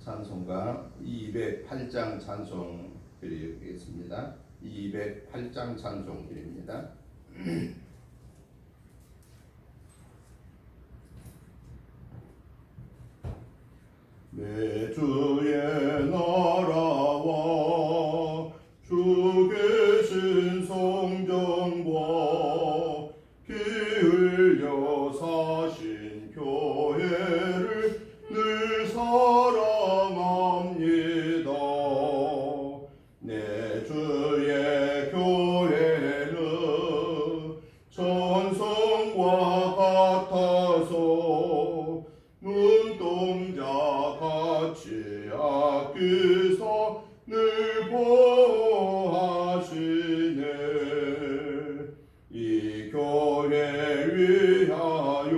찬송가 208장 찬송 드리겠습니다. 208장 찬송 드립니다. 내 주의 나라와 주 계신 성전과 기울여 사신 교회를 늘 사랑합니다. 내 주의 교회는 전성과 같아서 눈동자 같이 아끼사 늘 보호하시네. 이 교회 위하여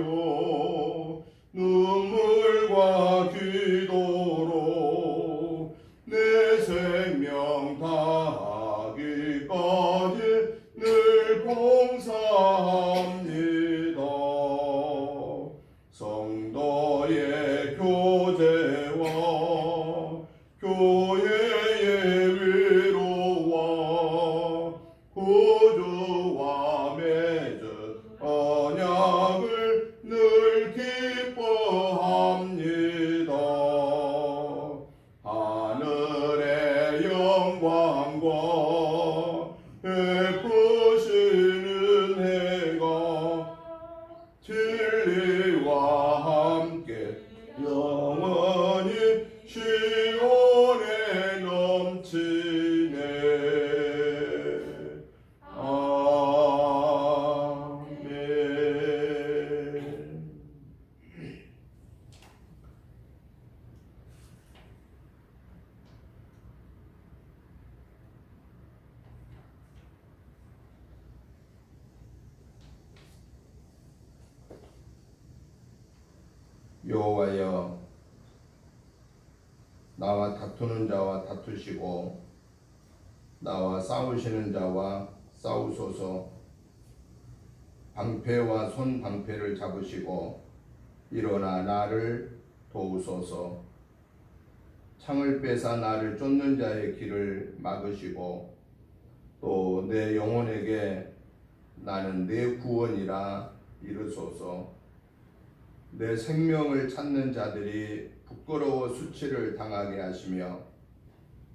눈물과 기도로 내 생명 다하기까지 늘 봉사합니다. 성도의 교제와 교회의 위로와 구주와 맺은 언약을 늘 기뻐합니다. 하늘의 영광과 베푸시는 해가 진리와 함께 영원히 시온에 넘치네. 아멘. 여호와여, 나와 다투는 자와 다투시고 나와 싸우시는 자와 싸우소서. 방패와 손방패를 잡으시고 일어나 나를 도우소서. 창을 빼사 나를 쫓는 자의 길을 막으시고 또 내 영혼에게 나는 내 구원이라 이르소서. 내 생명을 찾는 자들이 부끄러워 수치를 당하게 하시며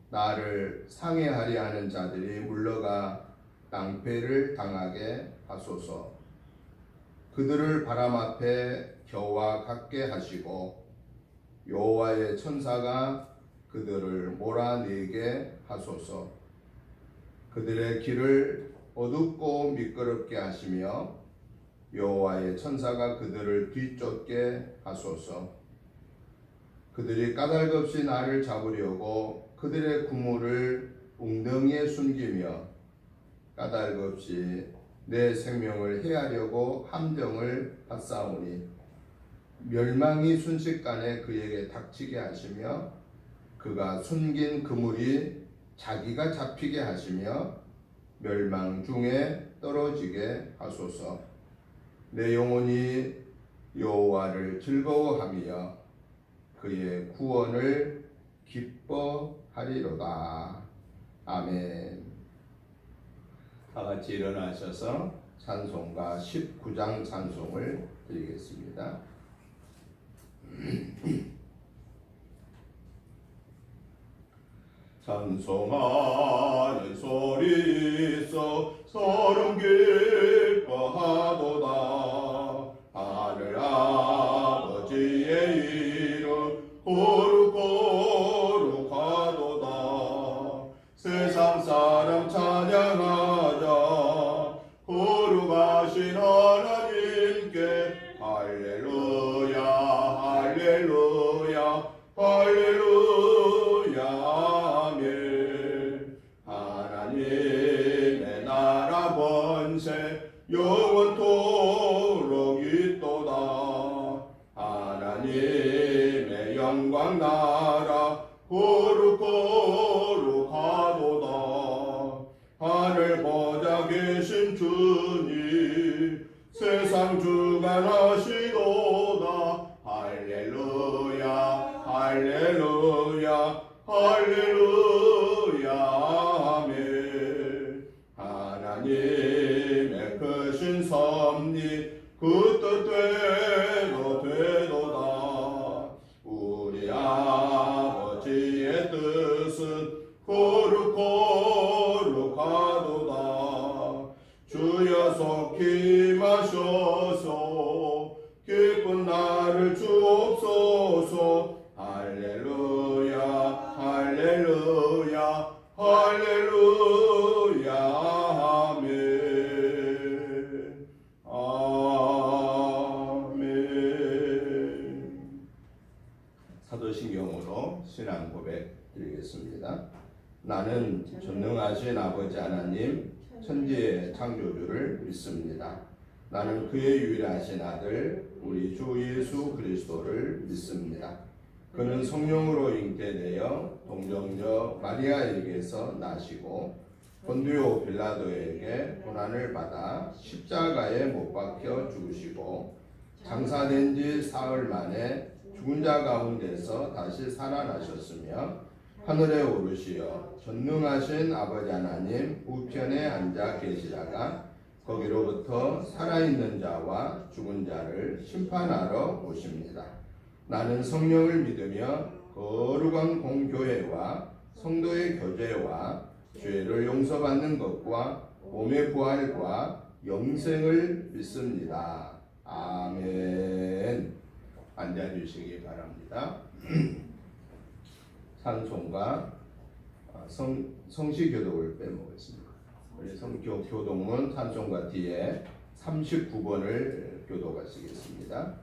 나를 상해하려 하는 자들이 물러가 낭패를 당하게 하소서. 그들을 바람 앞에 겨와 같게 하시고 여호와의 천사가 그들을 몰아내게 하소서. 그들의 길을 어둡고 미끄럽게 하시며 여호와의 천사가 그들을 뒤쫓게 하소서. 그들이 까닭없이 나를 잡으려고 그들의 구물을 웅덩이에 숨기며 까닭없이 내 생명을 해하려고 함정을 받사오니 멸망이 순식간에 그에게 닥치게 하시며 그가 숨긴 그물이 자기가 잡히게 하시며 멸망 중에 떨어지게 하소서. 내 영혼이 여호와를 즐거워하며 그의 구원을 기뻐하리로다. 아멘. 다 같이 일어나셔서 찬송가 19장 찬송을 드리겠습니다. 찬송하는 소리 있어 소름 기뻐하도다. 하늘 아버지의 이름 거룩거룩하도다. 세상 사람 찬양하자. 거룩하신 하나님께 할렐루야 할렐루야 할렐루야 아멘. 하나님의 나라 권세 영원토록 있도다. 하나님의 영광 나라 거룩거룩하도다. 하늘 보좌 계신 주님 세상 주관하시도다. 할렐루야 할렐루야 할렐루야 아멘. 하나님의 크신 섭리 그 뜻대로 되도다. 우리 아버지의 뜻은 거룩거룩하도다. 주여 속히 마셔서 기쁜 날을 주옵소서. 할렐루야 할렐루야 할렐루야 아멘 아멘. 사도신경으로 신앙 고백 드리겠습니다. 나는 전능하신 아버지 하나님 천지의 창조주를 믿습니다. 나는 그의 유일하신 아들 우리 주 예수 그리스도를 믿습니다. 그는 성령으로 잉태되어 동정녀 마리아에게서 나시고 본디오 빌라도에게 고난을 받아 십자가에 못 박혀 죽으시고 장사된 지 사흘 만에 죽은 자 가운데서 다시 살아나셨으며 하늘에 오르시어 전능하신 아버지 하나님 우편에 앉아 계시다가 거기로부터 살아있는 자와 죽은 자를 심판하러 오십니다. 나는 성령을 믿으며 거룩한 공교회와 성도의 교제와 죄를 용서받는 것과 몸의 부활과 영생을 믿습니다. 아멘. 앉아주시기 바랍니다. 찬송가 성시교독을 빼먹었습니다. 우리 교독문 찬송가 뒤에 39번을 교독하시겠습니다.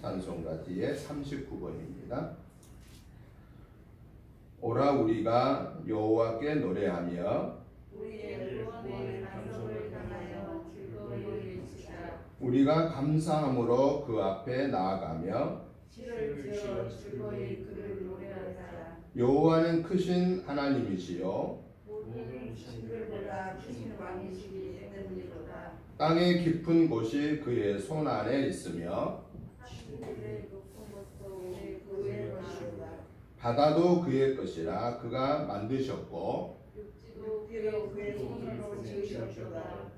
찬송가 뒤에 39번입니다. 오라 우리가 여호와께 노래하며 우리의 구원의 반석을 향하여 즐거이 외치자. 우리가 감사함으로 그 앞에 나아가며 시를 지어 즐거이 그를 노래하자. 여호와는 크신 하나님이시요 모든 신들보다 크신 왕이시기 때문이로다. 땅의 깊은 곳이 그의 손 안에 있으며 하늘의 높은 것도 그의 것이로다. 바다도 그의 것이라 그가 만드셨고 육지도 그의 손으로 지으셨도다.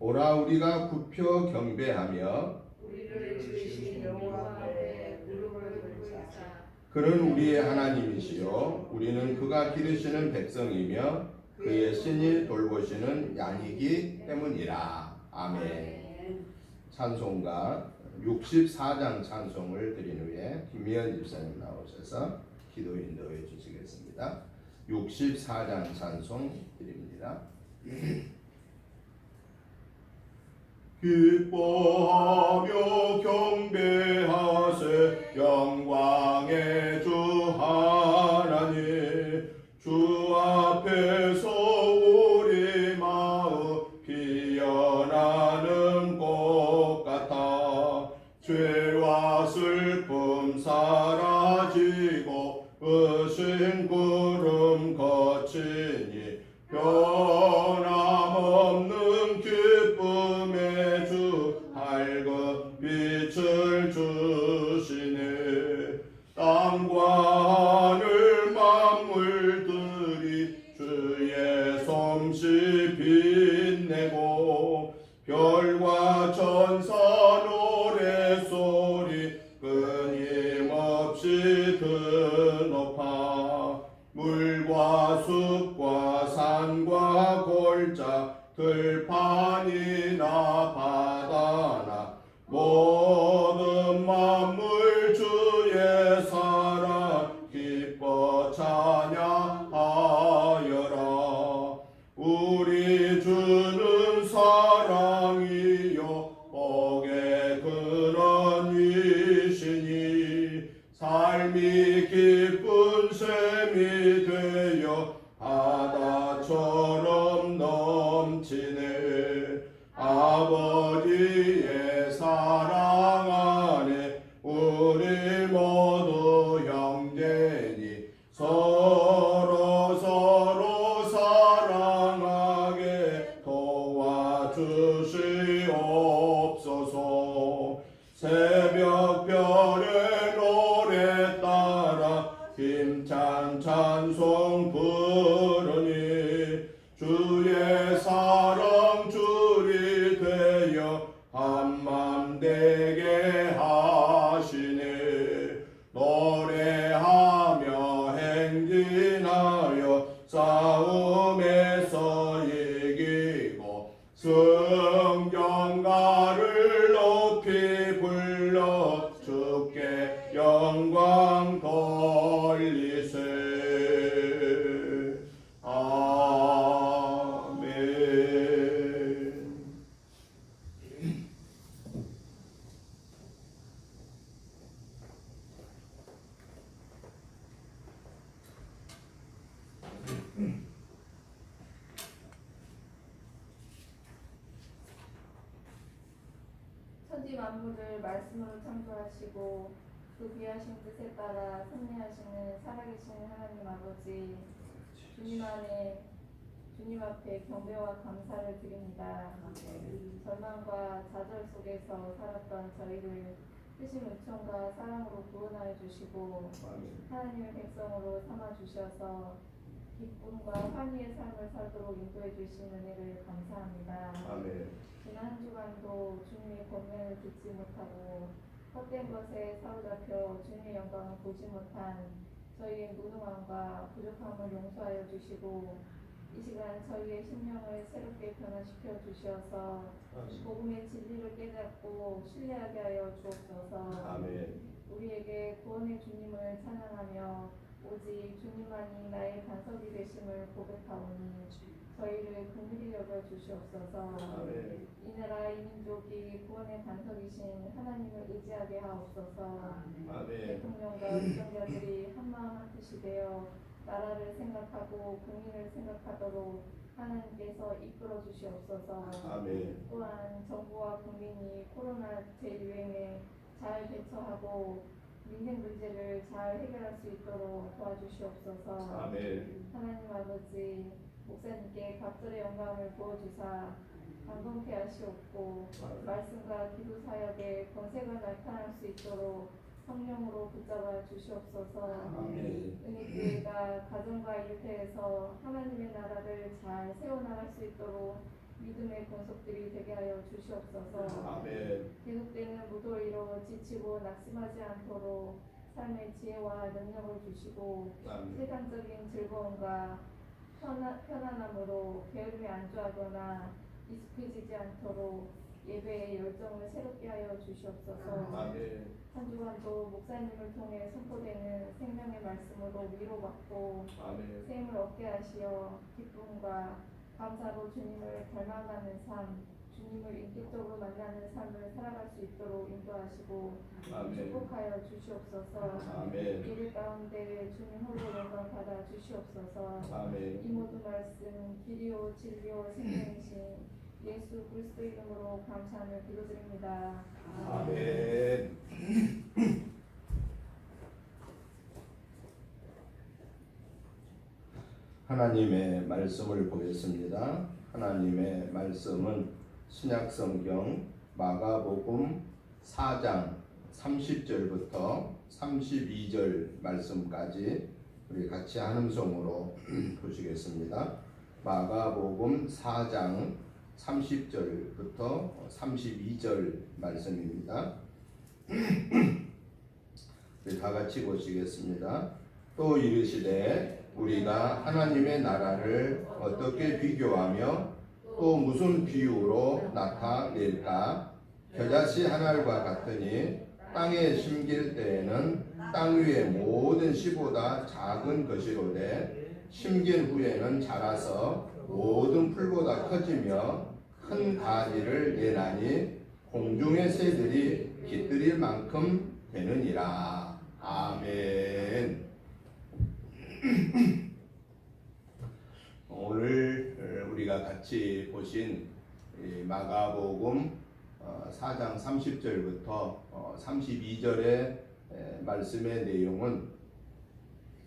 오라 우리가 굽혀 경배하며 우리를 지으신 여호와 앞에 무릎을 꿇자. 그는 우리의 하나님이시요 우리는 그가 기르시는 백성이며 그의 신이 돌보시는 양이기 때문이라. 아멘. 찬송가 64장 찬송을 드린 후에 김미연 집사님 나오셔서 기도 인도해 주시겠습니다. 64장 찬송 드립니다. 기뻐하며 경배하세 영광의 주 하나님. 주 앞에서 우리 마음 피어나는 꽃 같아. 죄와 슬픔 사라지고 으신 구름 거치니 변함없는 기쁨의 주 밝은 빛을 별과 천사 노래소리 끊임없이 드높아 물과 숲과 산과 골짜 들판이나 바다나 모든 만물 주의 사랑 기뻐 찬양하여라. 우리 주는 사랑이요 복의 근원이시니 삶이 기쁜 샘이 되어 바다처럼 넘치네. 아버지의 사랑 안에 우리 모두 형제니 서로 사랑하게 도와주시옵소서. 새벽별의 노래 따라 힘찬 찬송 부르니 주의 사랑 줄이 되어 한맘 되게 하시네. 노래하며 행진하여 싸움에서 이기고 승경가를 높이 불러 주께 영광 돌리세. 천지 만물을 말씀으로 창조하시고 그 귀하신 뜻에 따라 섭리하시는 살아계신 하나님 아버지, 주님 앞에 경배와 감사를 드립니다. 절망과 좌절 속에서 살았던 저희를 크신 은총과 사랑으로 구원하여 주시고 하나님의 백성으로 삼아 주셔서 기쁨과 환희의 삶을 살도록 인도해 주신 은혜를 감사합니다. 지난 한 주간도 주님의 권면을 듣지 못하고 헛된 것에 사로잡혀 주님의 영광을 보지 못한 저희의 무능함과 부족함을 용서하여 주시고 이 시간 저희의 심령을 새롭게 변화시켜 주시어서 복음의 진리를 깨닫고 신뢰하게 하여 주옵소서. 우리에게 구원의 주님을 찬양하며 오직 주님만이 나의 반석이 되심을 고백하오니 저희를 긍휼히 여겨 주시옵소서. 이 나라 이 민족이 구원의 반석이신 하나님을 의지하게 하옵소서. 대통령과 의정자들이 한마음 한뜻이 되어 나라를 생각하고 국민을 생각하도록 하나님께서 이끌어 주시옵소서. 또한 정부와 국민이 코로나 재유행에 잘 대처하고 민생 문제를 잘 해결할 수 있도록 도와주시옵소서. 하나님 아버지, 목사님께 각절의 영광을 부어주사 강건케 하시옵고 말씀과 기도 사역에 권세가 나타날 수 있도록 성령으로 붙잡아 주시옵소서. 은혜교회가 가정과 일터에서 하나님의 나라를 잘 세워나갈 수 있도록 믿음의 권속들이 되게 하여 주시옵소서. 계속되는 무더위로 지치고 낙심하지 않도록 삶의 지혜와 능력을 주시고 세상적인 즐거움과 편안함으로 게으름에 안주하거나 익숙해지지 않도록 예배의 열정을 새롭게 하여 주시옵소서. 한 주간도 목사님을 통해 선포되는 생명의 말씀으로 위로받고 샘을 얻게 하시어 기쁨과 감사로 주님을 닮아가는 삶, 주님을 인격적으로 만나는 삶을 살아갈 수 있도록 인도하시고 축복하여 주시옵소서. 이를 가운데 주님 홀로 영광 받아 주시옵소서. 이 모든 말씀 길이요 진리요 생명이신 예수 그리스도 이름으로 감사하며 기도드립니다. 아멘. 하나님의 말씀을 보겠습니다. 하나님의 말씀은 신약성경 마가복음 4장 30절부터 32절 말씀까지 우리 같이 한음성으로 보시겠습니다. 마가복음 4장 30절부터 32절 말씀입니다. 다 같이 보시겠습니다. 또 이르시되 우리가 하나님의 나라를 어떻게 비교하며 또 무슨 비유로 나타낼까? 겨자씨 한 알과 같으니 땅에 심길 때에는 땅 위의 모든 씨보다 작은 것이로되 심긴 후에는 자라서 모든 풀보다 커지며 큰 가지를 내나니 공중의 새들이 깃들일 만큼 되느니라. 아멘. 오늘 우리가 같이 보신 마가복음 4장 30절부터 32절의 말씀의 내용은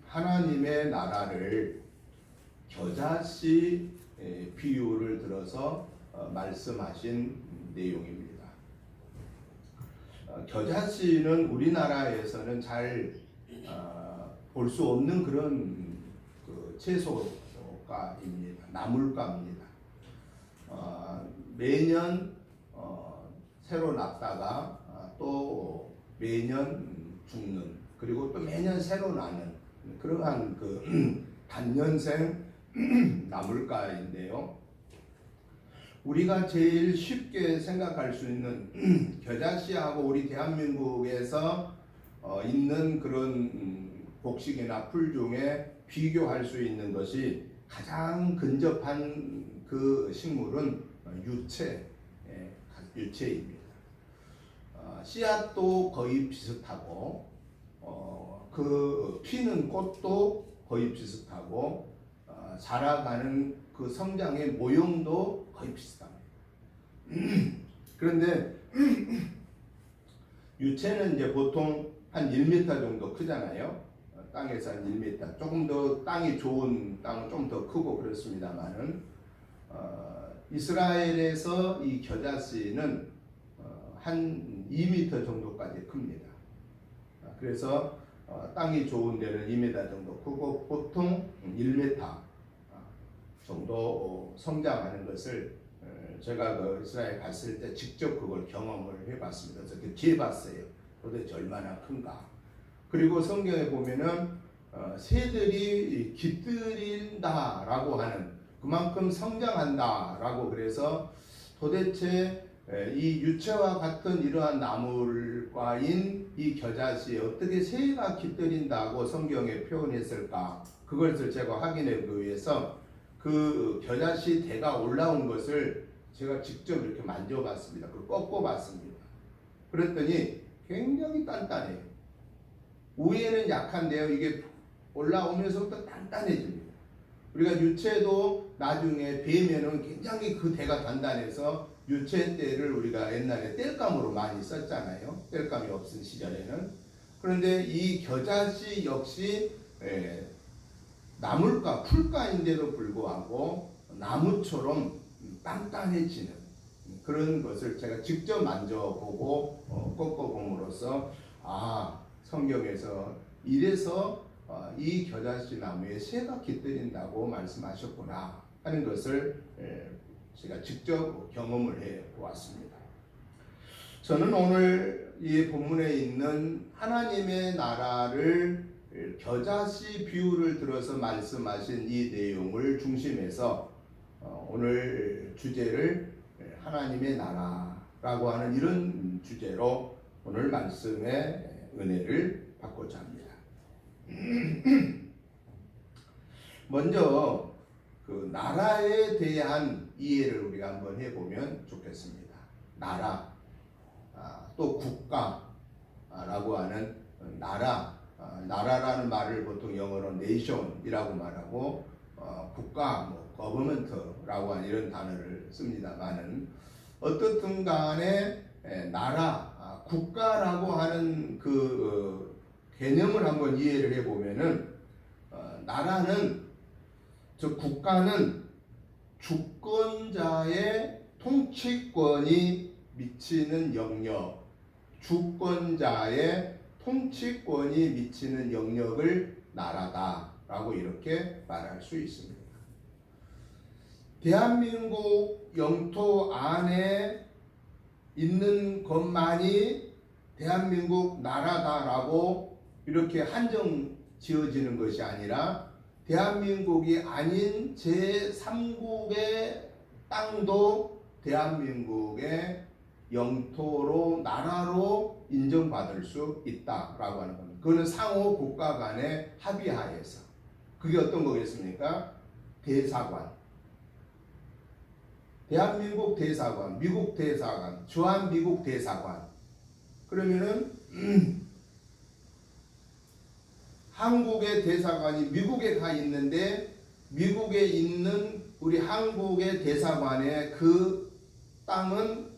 하나님의 나라를 겨자씨 비유를 들어서 말씀하신 내용입니다. 겨자씨는 우리나라에서는 잘 볼 수 없는 그런 채소가입니다. 나물가입니다. 매년 새로 났다가 또 매년 죽는, 그리고 또 매년 새로 나는 그러한 단년생 나물가인데요. 우리가 제일 쉽게 생각할 수 있는 겨자씨하고 우리 대한민국에서 있는 그런 곡식이나 풀 중에 비교할 수 있는 것이 가장 근접한 그 식물은 유채입니다. 씨앗도 거의 비슷하고 그 피는 꽃도 거의 비슷하고 자라가는 그 성장의 모형도 거의 비슷합니다. 그런데 유채는 이제 보통 한 1m 정도 크잖아요. 땅에서 한 1m. 조금 더 땅이 좋은 땅은 좀 더 크고 그렇습니다만은 이스라엘에서 이 겨자씨는 한 2m 정도까지 큽니다. 그래서 땅이 좋은 데는 2m 정도 크고 보통 1m 정도 성장하는 것을 제가 이스라엘 갔을 때 직접 그걸 경험을 해봤습니다. 그래서 재봤어요. 도대체 얼마나 큰가. 그리고 성경에 보면은 새들이 깃들인다라고 하는, 그만큼 성장한다라고, 그래서 도대체 이 유채와 같은 이러한 나물과인 이 겨자씨에 어떻게 새가 깃들인다고 성경에 표현했을까? 그것을 제가 확인하기 위해서 그 겨자씨 대가 올라온 것을 제가 직접 이렇게 만져봤습니다. 그걸 꺾어봤습니다. 그랬더니 굉장히 단단해요. 위에는 약한데요, 이게 올라오면서부터 단단해집니다. 우리가 유채도 나중에 베면은 굉장히 그 대가 단단해서 유채대를 우리가 옛날에 땔감으로 많이 썼잖아요. 땔감이 없은 시절에는. 그런데 이 겨자씨 역시 나물가, 풀가인데도 불구하고 나무처럼 단단해지는 그런 것을 제가 직접 만져보고 꺾어봄으로써 성경에서 이래서 이 겨자씨 나무에 새가 깃들인다고 말씀하셨구나 하는 것을 제가 직접 경험을 해 왔습니다. 저는 오늘 이 본문에 있는 하나님의 나라를 겨자씨 비유를 들어서 말씀하신 이 내용을 중심해서 오늘 주제를 하나님의 나라라고 하는 이런 주제로 오늘 말씀의 은혜를 받고자 합니다. 먼저 그 나라에 대한 이해를 우리가 한번 해보면 좋겠습니다. 나라, 또 국가라고 하는 나라, 나라라는 말을 보통 영어로 nation이라고 말하고 국가, government라고 하는 이런 단어를 씁니다만은 어떻든 간에 나라, 국가라고 하는 그 개념을 한번 이해를 해보면은 나라는, 즉 국가는 주권자의 통치권이 미치는 영역, 주권자의 통치권이 미치는 영역을 나라다라고 이렇게 말할 수 있습니다. 대한민국 영토 안에 있는 것만이 대한민국 나라다라고 이렇게 한정 지어지는 것이 아니라 대한민국이 아닌 제3국의 땅도 대한민국의 영토로 나라로 인정받을 수 있다라고 하는 겁니다. 그거는 상호 국가 간의 합의하에서. 그게 어떤 거겠습니까? 대사관, 대한민국 대사관, 미국 대사관, 주한미국 대사관. 그러면은 한국의 대사관이 미국에 가 있는데 미국에 있는 우리 한국의 대사관의 그 땅은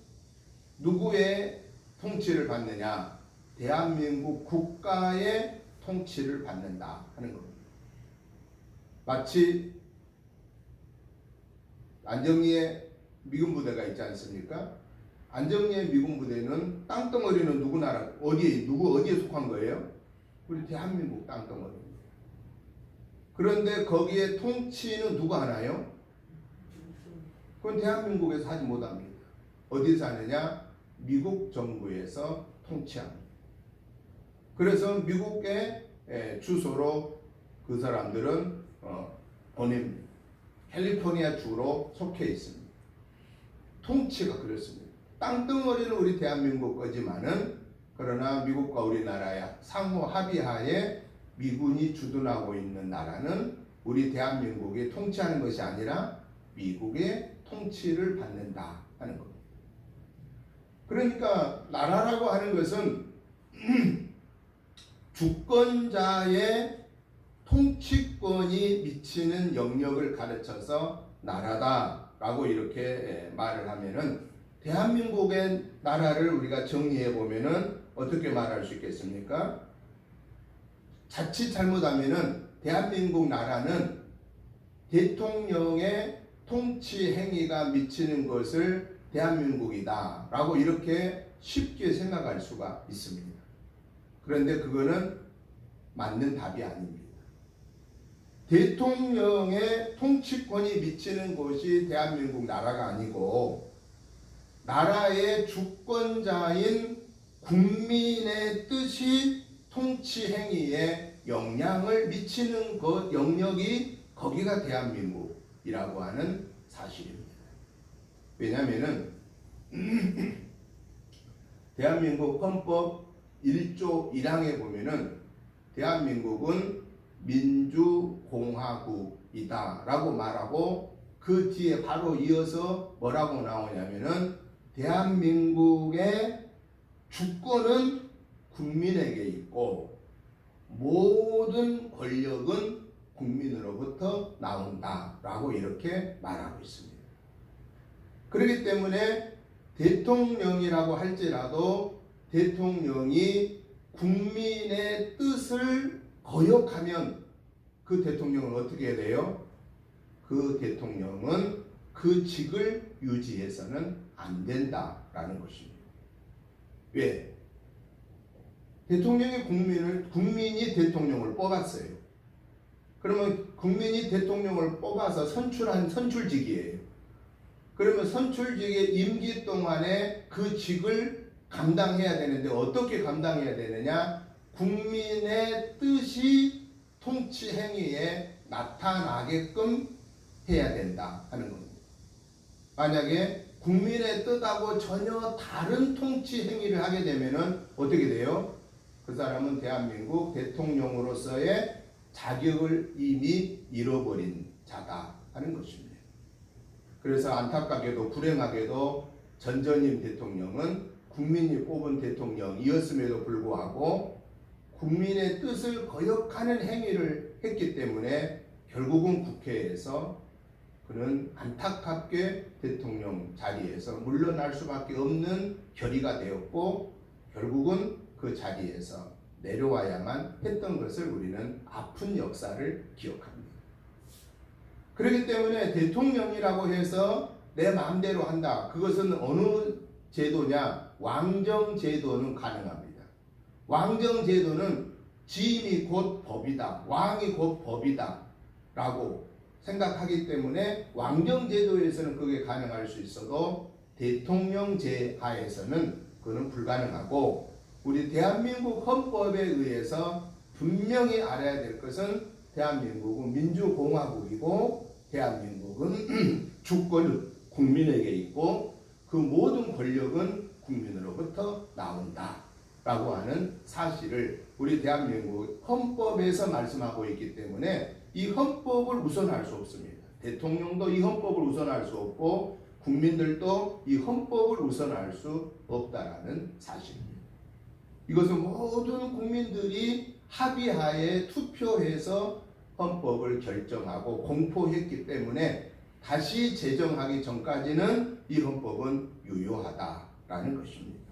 누구의 통치를 받느냐? 대한민국 국가의 통치를 받는다 하는 겁니다. 마치 안정리에 미군 부대가 있지 않습니까? 안정리의 미군 부대는 땅덩어리는 누구 나라, 어디에 속한 거예요? 우리 대한민국 땅덩어리입니다. 그런데 거기에 통치는 누가 하나요? 그건 대한민국에서 하지 못합니다. 어디서 하느냐? 미국 정부에서 통치합니다. 그래서 미국의 주소로 그 사람들은 보냅니다. 캘리포니아 주로 속해 있습니다. 통치가 그렇습니다. 땅덩어리는 우리 대한민국 거지만은 그러나 미국과 우리나라의 상호 합의하에 미군이 주둔하고 있는 나라는 우리 대한민국이 통치하는 것이 아니라 미국의 통치를 받는다 하는 겁니다. 그러니까 나라라고 하는 것은 주권자의 통치권이 미치는 영역을 가르쳐서 나라다라고 이렇게 말을 하면은 대한민국의 나라를 우리가 정리해 보면은 어떻게 말할 수 있겠습니까? 자칫 잘못하면은 대한민국 나라는 대통령의 통치 행위가 미치는 것을 대한민국이다 라고 이렇게 쉽게 생각할 수가 있습니다. 그런데 그거는 맞는 답이 아닙니다. 대통령의 통치권이 미치는 곳이 대한민국 나라가 아니고 나라의 주권자인 국민의 뜻이 통치 행위에 영향을 미치는 것 영역이 거기가 대한민국이라고 하는 사실입니다. 왜냐하면은 대한민국 헌법 1조 1항에 보면은 대한민국은 민주공화국이다 라고 말하고 그 뒤에 바로 이어서 뭐라고 나오냐면은 대한민국의 주권은 국민에게 있고 모든 권력은 국민으로부터 나온다 라고 이렇게 말하고 있습니다. 그렇기 때문에 대통령이라고 할지라도 대통령이 국민의 뜻을 거역하면 그 대통령은 어떻게 해야 돼요? 그 대통령은 그 직을 유지해서는 안 된다라는 것입니다. 왜? 국민이 대통령을 뽑았어요. 그러면 국민이 대통령을 뽑아서 선출한 선출직이에요. 그러면 선출직의 임기 동안에 그 직을 감당해야 되는데 어떻게 감당해야 되느냐? 국민의 뜻이 통치 행위에 나타나게끔 해야 된다 하는 겁니다. 만약에 국민의 뜻하고 전혀 다른 통치 행위를 하게 되면은 어떻게 돼요? 그 사람은 대한민국 대통령으로서의 자격을 이미 잃어버린 자다 하는 것입니다. 그래서 안타깝게도 불행하게도 전전임 대통령은 국민이 뽑은 대통령이었음에도 불구하고 국민의 뜻을 거역하는 행위를 했기 때문에 결국은 국회에서 그는 안타깝게 대통령 자리에서 물러날 수밖에 없는 결의가 되었고 결국은 그 자리에서 내려와야만 했던 것을 우리는 아픈 역사를 기억합니다. 그렇기 때문에 대통령이라고 해서 내 마음대로 한다. 그것은 어느 제도냐? 왕정제도는 가능합니다. 왕정제도는 지임이 곧 법이다. 왕이 곧 법이다. 라고 생각하기 때문에 왕정제도에서는 그게 가능할 수 있어도 대통령제 하에서는 그거는 불가능하고, 우리 대한민국 헌법에 의해서 분명히 알아야 될 것은 대한민국은 민주공화국이고 대한민국은 주권은 국민에게 있고 그 모든 권력은 국민으로부터 나온다 라고 하는 사실을 우리 대한민국 헌법에서 말씀하고 있기 때문에 이 헌법을 우선할 수 없습니다. 대통령도 이 헌법을 우선할 수 없고 국민들도 이 헌법을 우선할 수 없다라는 사실입니다. 이것은 모든 국민들이 합의하에 투표해서 헌법을 결정하고 공포했기 때문에 다시 제정하기 전까지는 이 헌법은 유효하다라는 것입니다.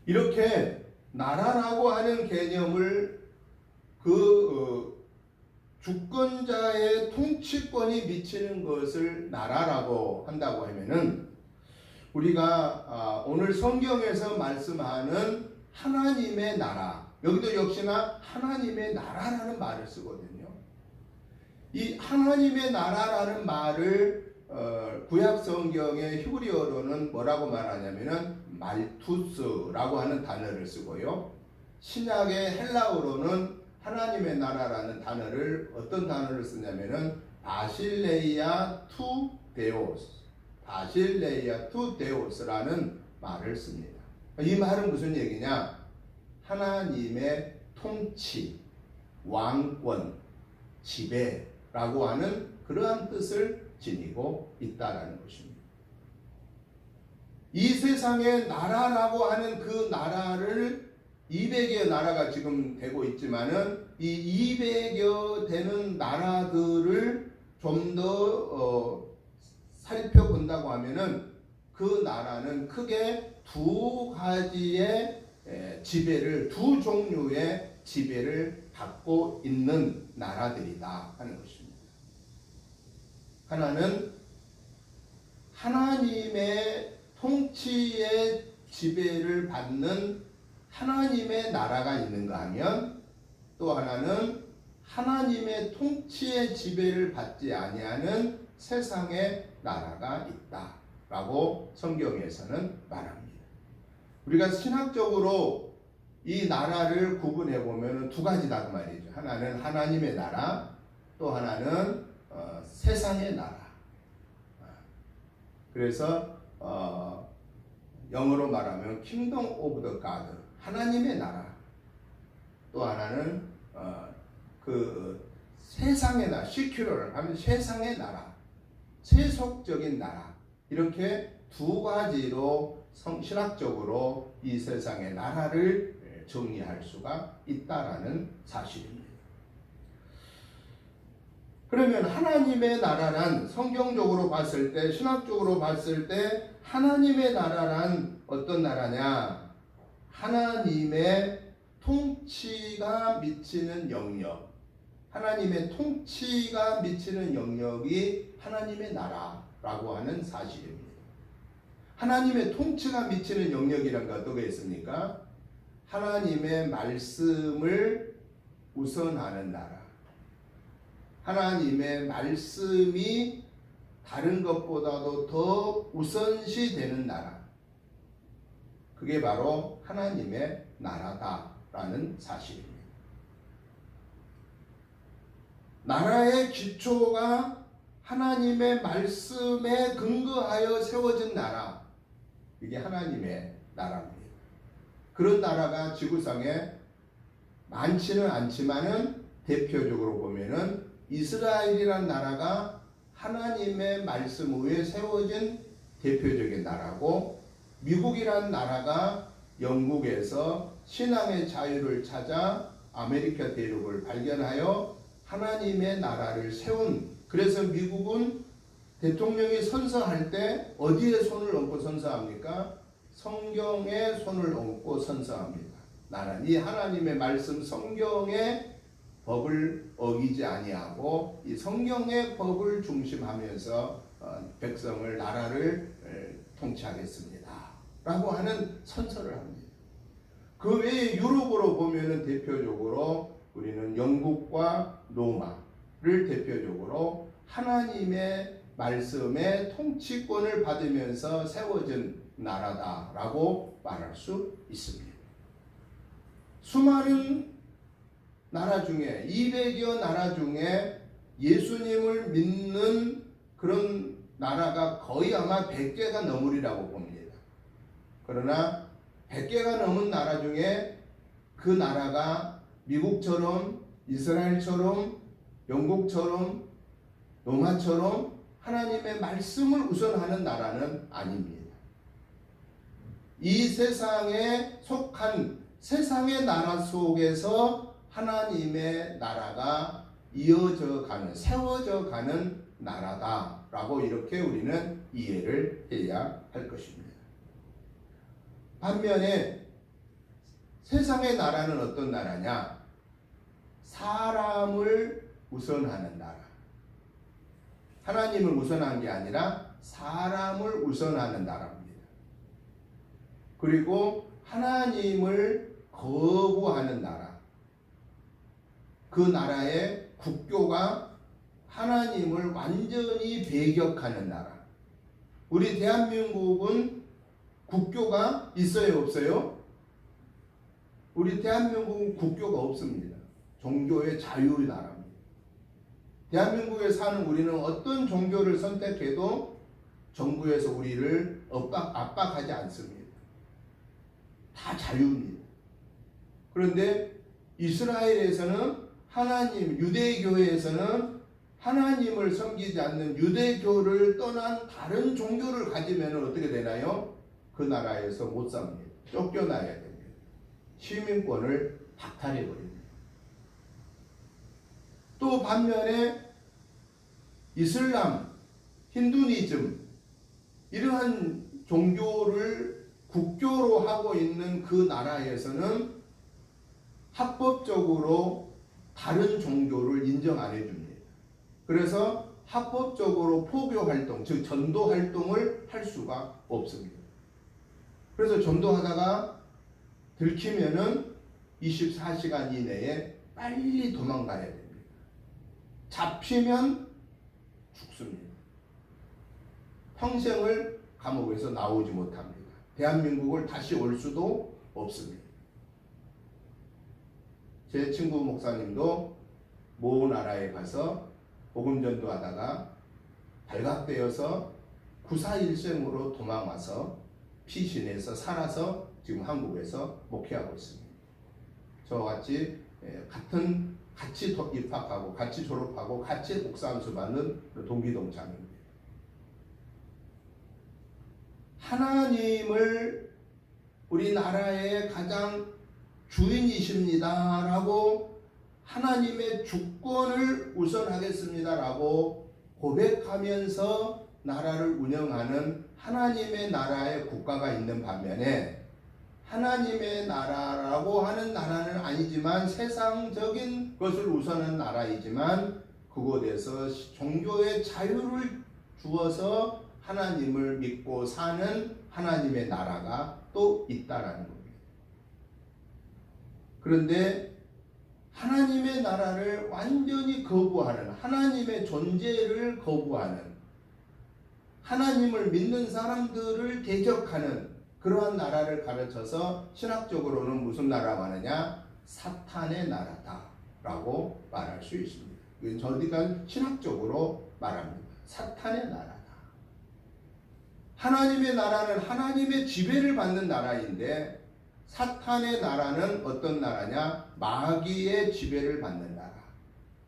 이렇게 나라라고 하는 개념을 주권자의 통치권이 미치는 것을 나라라고 한다고 하면은 우리가 오늘 성경에서 말씀하는 하나님의 나라, 여기도 역시나 하나님의 나라라는 말을 쓰거든요. 이 하나님의 나라라는 말을 구약 성경의 히브리어로는 뭐라고 말하냐면은 말투스라고 하는 단어를 쓰고요. 신약의 헬라어로는 하나님의 나라라는 단어를 어떤 단어를 쓰냐면은 바실레이아 투 데오스, 바실레이아 투 데오스라는 말을 씁니다. 이 말은 무슨 얘기냐? 하나님의 통치, 왕권, 지배라고 하는 그러한 뜻을 지니고 있다라는 것입니다. 이 세상의 나라라고 하는 그 나라를 200여 나라가 지금 되고 있지만은 이 200여 되는 나라들을 좀 더 살펴본다고 하면은 그 나라는 크게 두 가지의 지배를, 두 종류의 지배를 받고 있는 나라들이다 하는 것입니다. 하나는 하나님의 통치의 지배를 받는 하나님의 나라가 있는가 하면, 또 하나는 하나님의 통치의 지배를 받지 아니하는 세상의 나라가 있다라고 성경에서는 말합니다. 우리가 신학적으로 이 나라를 구분해 보면 두 가지다 그 말이죠. 하나는 하나님의 나라, 또 하나는 세상의 나라. 그래서 영어로 말하면 Kingdom of the God, 하나님의 나라. 또 하나는 세상의 나라, secular 하면 세상의 나라, 세속적인 나라. 이렇게 두 가지로 신학적으로 이 세상의 나라를 정리할 수가 있다라는 사실입니다. 그러면 하나님의 나라란 성경적으로 봤을 때, 신학적으로 봤을 때 하나님의 나라란 어떤 나라냐? 하나님의 통치가 미치는 영역, 하나님의 통치가 미치는 영역이 하나님의 나라라고 하는 사실입니다. 하나님의 통치가 미치는 영역이란 게 어떤 게 있습니까? 하나님의 말씀을 우선하는 나라, 하나님의 말씀이 다른 것보다도 더 우선시 되는 나라, 그게 바로 하나님의 나라다라는 사실입니다. 나라의 기초가 하나님의 말씀에 근거하여 세워진 나라, 이게 하나님의 나라입니다. 그런 나라가 지구상에 많지는 않지만은 대표적으로 보면은 이스라엘이란 나라가 하나님의 말씀 위에 세워진 대표적인 나라고, 미국이란 나라가 영국에서 신앙의 자유를 찾아 아메리카 대륙을 발견하여 하나님의 나라를 세운, 그래서 미국은 대통령이 선서할 때 어디에 손을 얹고 선서합니까? 성경에 손을 얹고 선서합니다. 나는 이 하나님의 말씀 성경의 법을 어기지 아니하고 이 성경의 법을 중심하면서 백성을, 나라를 통치하겠습니다 라고 하는 선서를 합니다. 그 외에 유럽으로 보면은 대표적으로 우리는 영국과 로마, 대표적으로 하나님의 말씀의 통치권을 받으면서 세워진 나라다라고 말할 수 있습니다. 수많은 나라 중에 200여 나라 중에 예수님을 믿는 그런 나라가 거의 아마 100개가 넘으리라고 봅니다. 그러나 100개가 넘은 나라 중에 그 나라가 미국처럼 이스라엘처럼 영국처럼 로마처럼 하나님의 말씀을 우선하는 나라는 아닙니다. 이 세상에 속한 세상의 나라 속에서 하나님의 나라가 이어져 가는, 세워져 가는 나라다라고 이렇게 우리는 이해를 해야 할 것입니다. 반면에 세상의 나라는 어떤 나라냐? 사람을 우선하는 나라. 하나님을 우선한 게 아니라 사람을 우선하는 나라입니다. 그리고 하나님을 거부하는 나라. 그 나라의 국교가 하나님을 완전히 배격하는 나라. 우리 대한민국은 국교가 있어요, 없어요? 우리 대한민국은 국교가 없습니다. 종교의 자유의 나라입니다. 대한민국에 사는 우리는 어떤 종교를 선택해도 정부에서 우리를 압박하지 않습니다. 다 자유입니다. 그런데 이스라엘에서는 하나님, 유대교회에서는 하나님을 섬기지 않는 유대교를 떠난 다른 종교를 가지면 어떻게 되나요? 그 나라에서 못 삽니다. 쫓겨나야 됩니다. 시민권을 박탈해 버립니다. 또 반면에 이슬람, 힌두니즘 이러한 종교를 국교로 하고 있는 그 나라에서는 합법적으로 다른 종교를 인정 안 해줍니다. 그래서 합법적으로 포교 활동, 즉 전도 활동을 할 수가 없습니다. 그래서 전도하다가 들키면은 24시간 이내에 빨리 도망가야 됩니다. 잡히면 죽습니다. 평생을 감옥에서 나오지 못합니다. 대한민국을 다시 올 수도 없습니다. 제 친구 목사님도 모 나라에 가서 복음 전도하다가 발각되어서 941생으로 도망와서 피신해서 살아서 지금 한국에서 목회하고 있습니다. 저와 같이 같이 입학하고 같이 졸업하고 같이 목사함수 받는 동기동창입니다. 하나님을 우리나라의 가장 주인이십니다 라고 하나님의 주권을 우선하겠습니다 라고 고백하면서 나라를 운영하는 하나님의 나라의 국가가 있는 반면에 하나님의 나라라고 하는 나라는 아니지만 세상적인 것을 우선하는 나라이지만 그곳에서 종교의 자유를 주어서 하나님을 믿고 사는 하나님의 나라가 또 있다라는 겁니다. 그런데 하나님의 나라를 완전히 거부하는, 하나님의 존재를 거부하는, 하나님을 믿는 사람들을 대적하는 그러한 나라를 가르쳐서 신학적으로는 무슨 나라고 하느냐? 사탄의 나라다라고 말할 수 있습니다. 이건 저희가 신학적으로 말합니다. 사탄의 나라다. 하나님의 나라는 하나님의 지배를 받는 나라인데 사탄의 나라는 어떤 나라냐? 마귀의 지배를 받는 나라.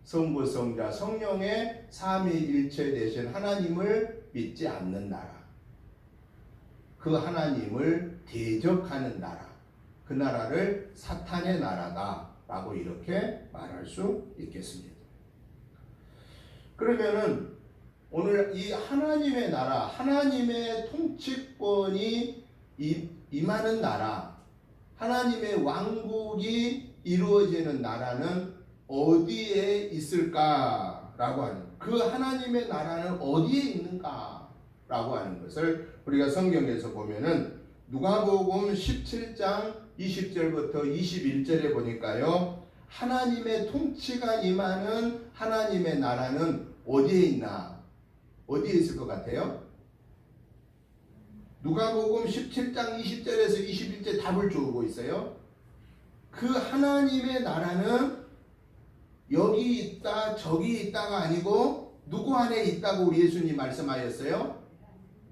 성부, 성자, 성령의 삼위일체 되신 하나님을 믿지 않는 나라. 그 하나님을 대적하는 나라. 그 나라를 사탄의 나라다라고 이렇게 말할 수 있겠습니다. 그러면은 오늘 이 하나님의 나라, 하나님의 통치권이 임하는 나라, 하나님의 왕국이 이루어지는 나라는 어디에 있을까라고 하는, 그 하나님의 나라는 어디에 있는가라고 하는 것을 우리가 성경에서 보면은 누가복음 17장 20절부터 21절에 보니까요, 하나님의 통치가 임하는 하나님의 나라는 어디에 있나? 어디에 있을 것 같아요? 누가복음 17장 20절에서 21절 답을 주고 있어요. 그 하나님의 나라는 여기 있다 저기 있다가 아니고 누구 안에 있다고 우리 예수님 말씀하셨어요?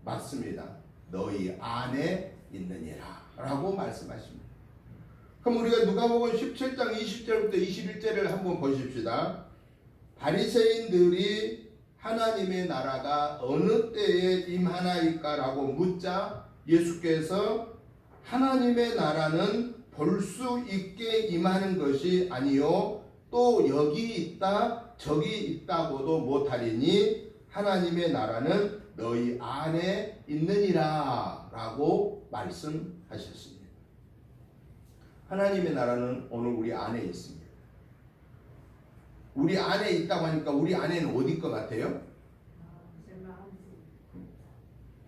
맞습니다. 너희 안에 있느니라 라고 말씀하십니다. 그럼 우리가 누가복음 17장 20절부터 21절을 한번 보십시다. 바리새인들이 하나님의 나라가 어느 때에 임하나이까 라고 묻자 예수께서 하나님의 나라는 볼 수 있게 임하는 것이 아니요 또 여기 있다 저기 있다고도 못하리니 하나님의 나라는 너희 안에 있느니라 라고 말씀하셨습니다. 하나님의 나라는 오늘 우리 안에 있습니다. 우리 안에 있다고 하니까 우리 안에는 어디 것 같아요?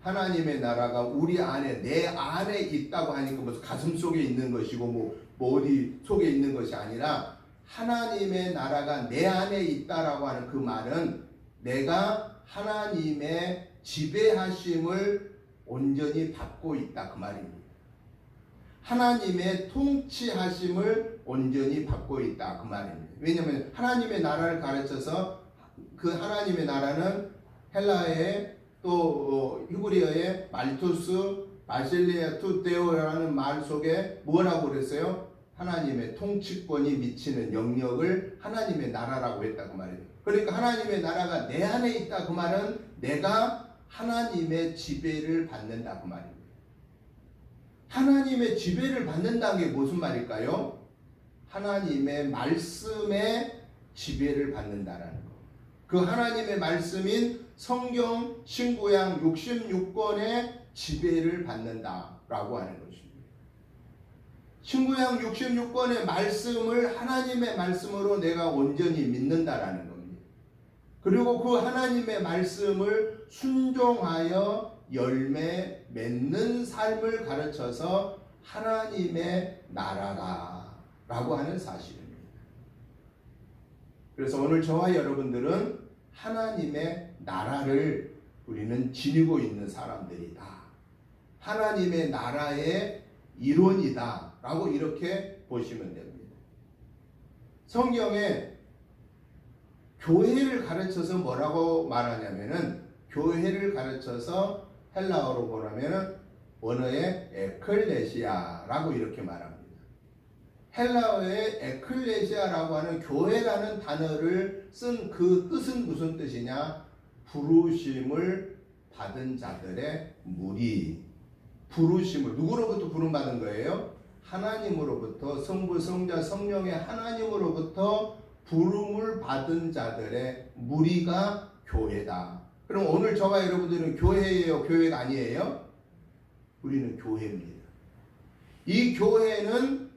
하나님의 나라가 우리 안에 내 안에 있다고 하니까 무슨 가슴 속에 있는 것이고 뭐 어디 속에 있는 것이 아니라 하나님의 나라가 내 안에 있다라고 하는 그 말은 내가 하나님의 지배하심을 온전히 받고 있다 그 말입니다. 하나님의 통치하심을 온전히 받고 있다 그 말입니다. 왜냐하면 하나님의 나라를 가르쳐서 그 하나님의 나라는 헬라어의 또 히브리어의 말투스 바실리아 투데오라는 말 속에 뭐라고 그랬어요? 하나님의 통치권이 미치는 영역을 하나님의 나라라고 했다 그 말이에요. 그러니까 하나님의 나라가 내 안에 있다 그 말은 내가 하나님의 지배를 받는다 그 말입니다. 하나님의 지배를 받는다는 게 무슨 말일까요? 하나님의 말씀에 지배를 받는다라는 거. 그 하나님의 말씀인 성경 신구약 66권의 지배를 받는다라고 하는 것입니다. 신구약 66권의 말씀을 하나님의 말씀으로 내가 온전히 믿는다라는 겁니다. 그리고 그 하나님의 말씀을 순종하여 열매 맺는 삶을 가르쳐서 하나님의 나라라고 하는 사실입니다. 그래서 오늘 저와 여러분들은 하나님의 나라를 우리는 지니고 있는 사람들이다. 하나님의 나라의 일원이다 라고 이렇게 보시면 됩니다. 성경에 교회를 가르쳐서 뭐라고 말하냐면은 교회를 가르쳐서 헬라어로 보라면은 원어의 에클레시아라고 이렇게 말합니다. 헬라어의 에클레시아라고 하는 교회라는 단어를 쓴 그 뜻은 무슨 뜻이냐? 부르심을 받은 자들의 무리. 부르심을 누구로부터 부름받은 거예요? 하나님으로부터 성부, 성자, 성령의 하나님으로부터 부름을 받은 자들의 무리가 교회다. 그럼 오늘 저와 여러분들은 교회예요? 교회가 아니에요? 우리는 교회입니다. 이 교회는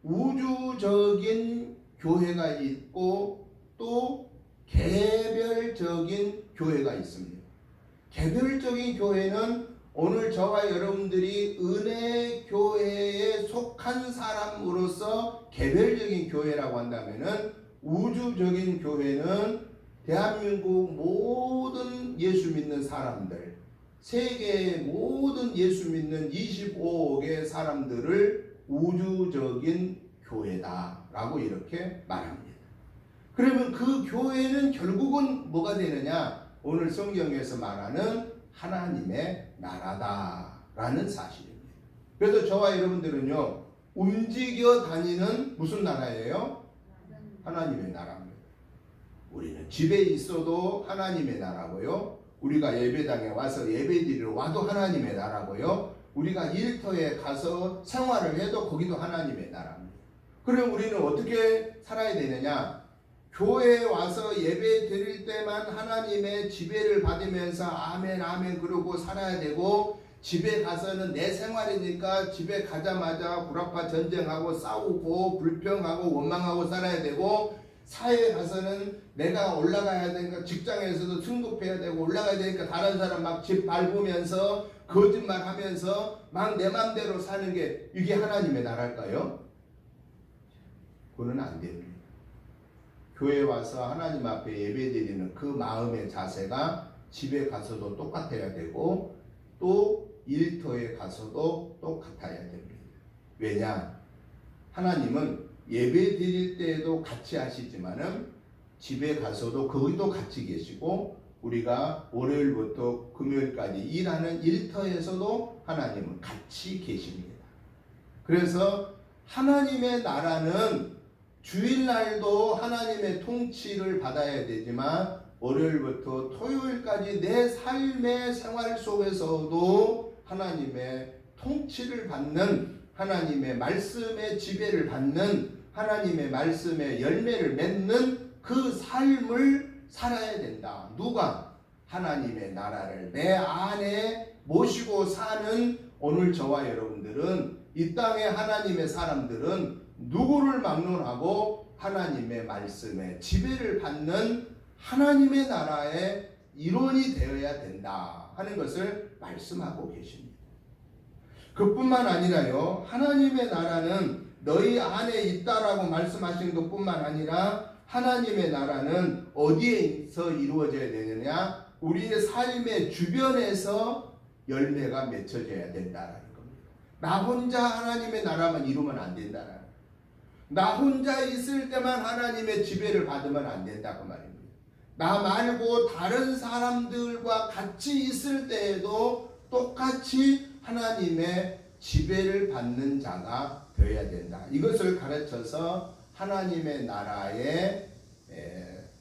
우주적인 교회가 있고 또 개별적인 교회가 있습니다. 개별적인 교회는 오늘 저와 여러분들이 은혜 교회에 속한 사람으로서 개별적인 교회라고 한다면은 우주적인 교회는 대한민국 모든 예수 믿는 사람들, 세계의 모든 예수 믿는 25억의 사람들을 우주적인 교회다라고 이렇게 말합니다. 그러면 그 교회는 결국은 뭐가 되느냐? 오늘 성경에서 말하는 하나님의 나라다라는 사실입니다. 그래서 저와 여러분들은요, 움직여 다니는 무슨 나라예요? 하나님의 나라입니다. 우리는 집에 있어도 하나님의 나라고요. 우리가 예배당에 와서 예배드리러 와도 하나님의 나라고요. 우리가 일터에 가서 생활을 해도 거기도 하나님의 나라입니다. 그럼 우리는 어떻게 살아야 되느냐? 교회에 와서 예배 드릴 때만 하나님의 지배를 받으면서 아멘 아멘 그러고 살아야 되고, 집에 가서는 내 생활이니까 집에 가자마자 불화파 전쟁하고 싸우고 불평하고 원망하고 살아야 되고, 사회에 가서는 내가 올라가야 되니까 직장에서도 승급해야 되고 올라가야 되니까 다른 사람 막 집 밟으면서 거짓말하면서 막 내 맘대로 사는 게 이게 하나님의 나라일까요? 그거는 안 됩니다. 교회 와서 하나님 앞에 예배드리는 그 마음의 자세가 집에 가서도 똑같아야 되고 또 일터에 가서도 똑같아야 됩니다. 왜냐? 하나님은 예배 드릴 때에도 같이 하시지만은 집에 가서도 거기도 같이 계시고 우리가 월요일부터 금요일까지 일하는 일터에서도 하나님은 같이 계십니다. 그래서 하나님의 나라는 주일날도 하나님의 통치를 받아야 되지만 월요일부터 토요일까지 내 삶의 생활 속에서도 하나님의 통치를 받는, 하나님의 말씀의 지배를 받는, 하나님의 말씀의 열매를 맺는 그 삶을 살아야 된다. 누가? 하나님의 나라를 내 안에 모시고 사는 오늘 저와 여러분들은, 이 땅의 하나님의 사람들은 누구를 막론하고 하나님의 말씀에 지배를 받는 하나님의 나라의 일원이 되어야 된다 하는 것을 말씀하고 계십니다. 그뿐만 아니라요, 하나님의 나라는 너희 안에 있다라고 말씀하신 것뿐만 아니라 하나님의 나라는 어디에서 이루어져야 되느냐? 우리의 삶의 주변에서 열매가 맺혀져야 된다라는 겁니다. 나 혼자 하나님의 나라만 이루면 안 된다라는 거예요. 나 혼자 있을 때만 하나님의 지배를 받으면 안 된다고 말입니다. 나 말고 다른 사람들과 같이 있을 때에도 똑같이 하나님의 지배를 받는 자가 되어야 된다. 이것을 가르쳐서 하나님의 나라의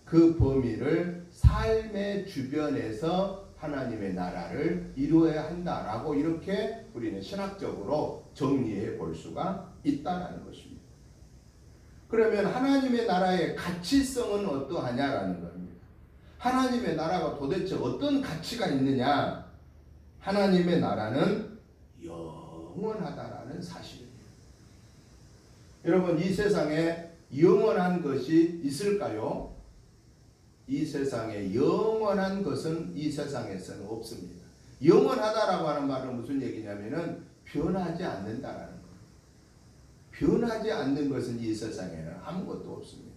그 범위를 삶의 주변에서 하나님의 나라를 이루어야 한다라고 이렇게 우리는 신학적으로 정리해 볼 수가 있다라는 것입니다. 그러면 하나님의 나라의 가치성은 어떠하냐라는 겁니다. 하나님의 나라가 도대체 어떤 가치가 있느냐? 하나님의 나라는 영원하다라는 사실입니다. 여러분, 이 세상에 영원한 것이 있을까요? 이 세상에 영원한 것은 이 세상에서는 없습니다. 영원하다라고 하는 말은 무슨 얘기냐면은 변하지 않는다라는 거예요. 변하지 않는 것은 이 세상에는 아무것도 없습니다.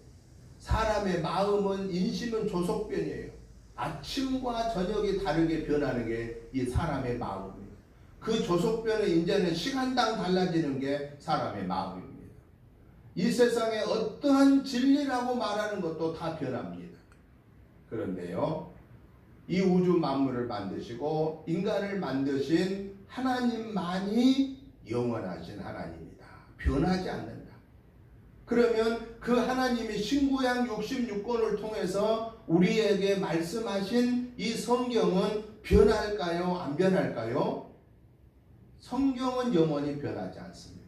사람의 마음은, 인심은 조속변이에요. 아침과 저녁이 다르게 변하는 게 이 사람의 마음입니다. 그 조속변은 이제는 시간당 달라지는 게 사람의 마음입니다. 이 세상에 어떠한 진리라고 말하는 것도 다 변합니다. 그런데요, 이 우주 만물을 만드시고 인간을 만드신 하나님만이 영원하신 하나님이다. 변하지 않는다. 그러면 그 하나님이 신구약 66권을 통해서 우리에게 말씀하신 이 성경은 변할까요? 안 변할까요? 성경은 영원히 변하지 않습니다.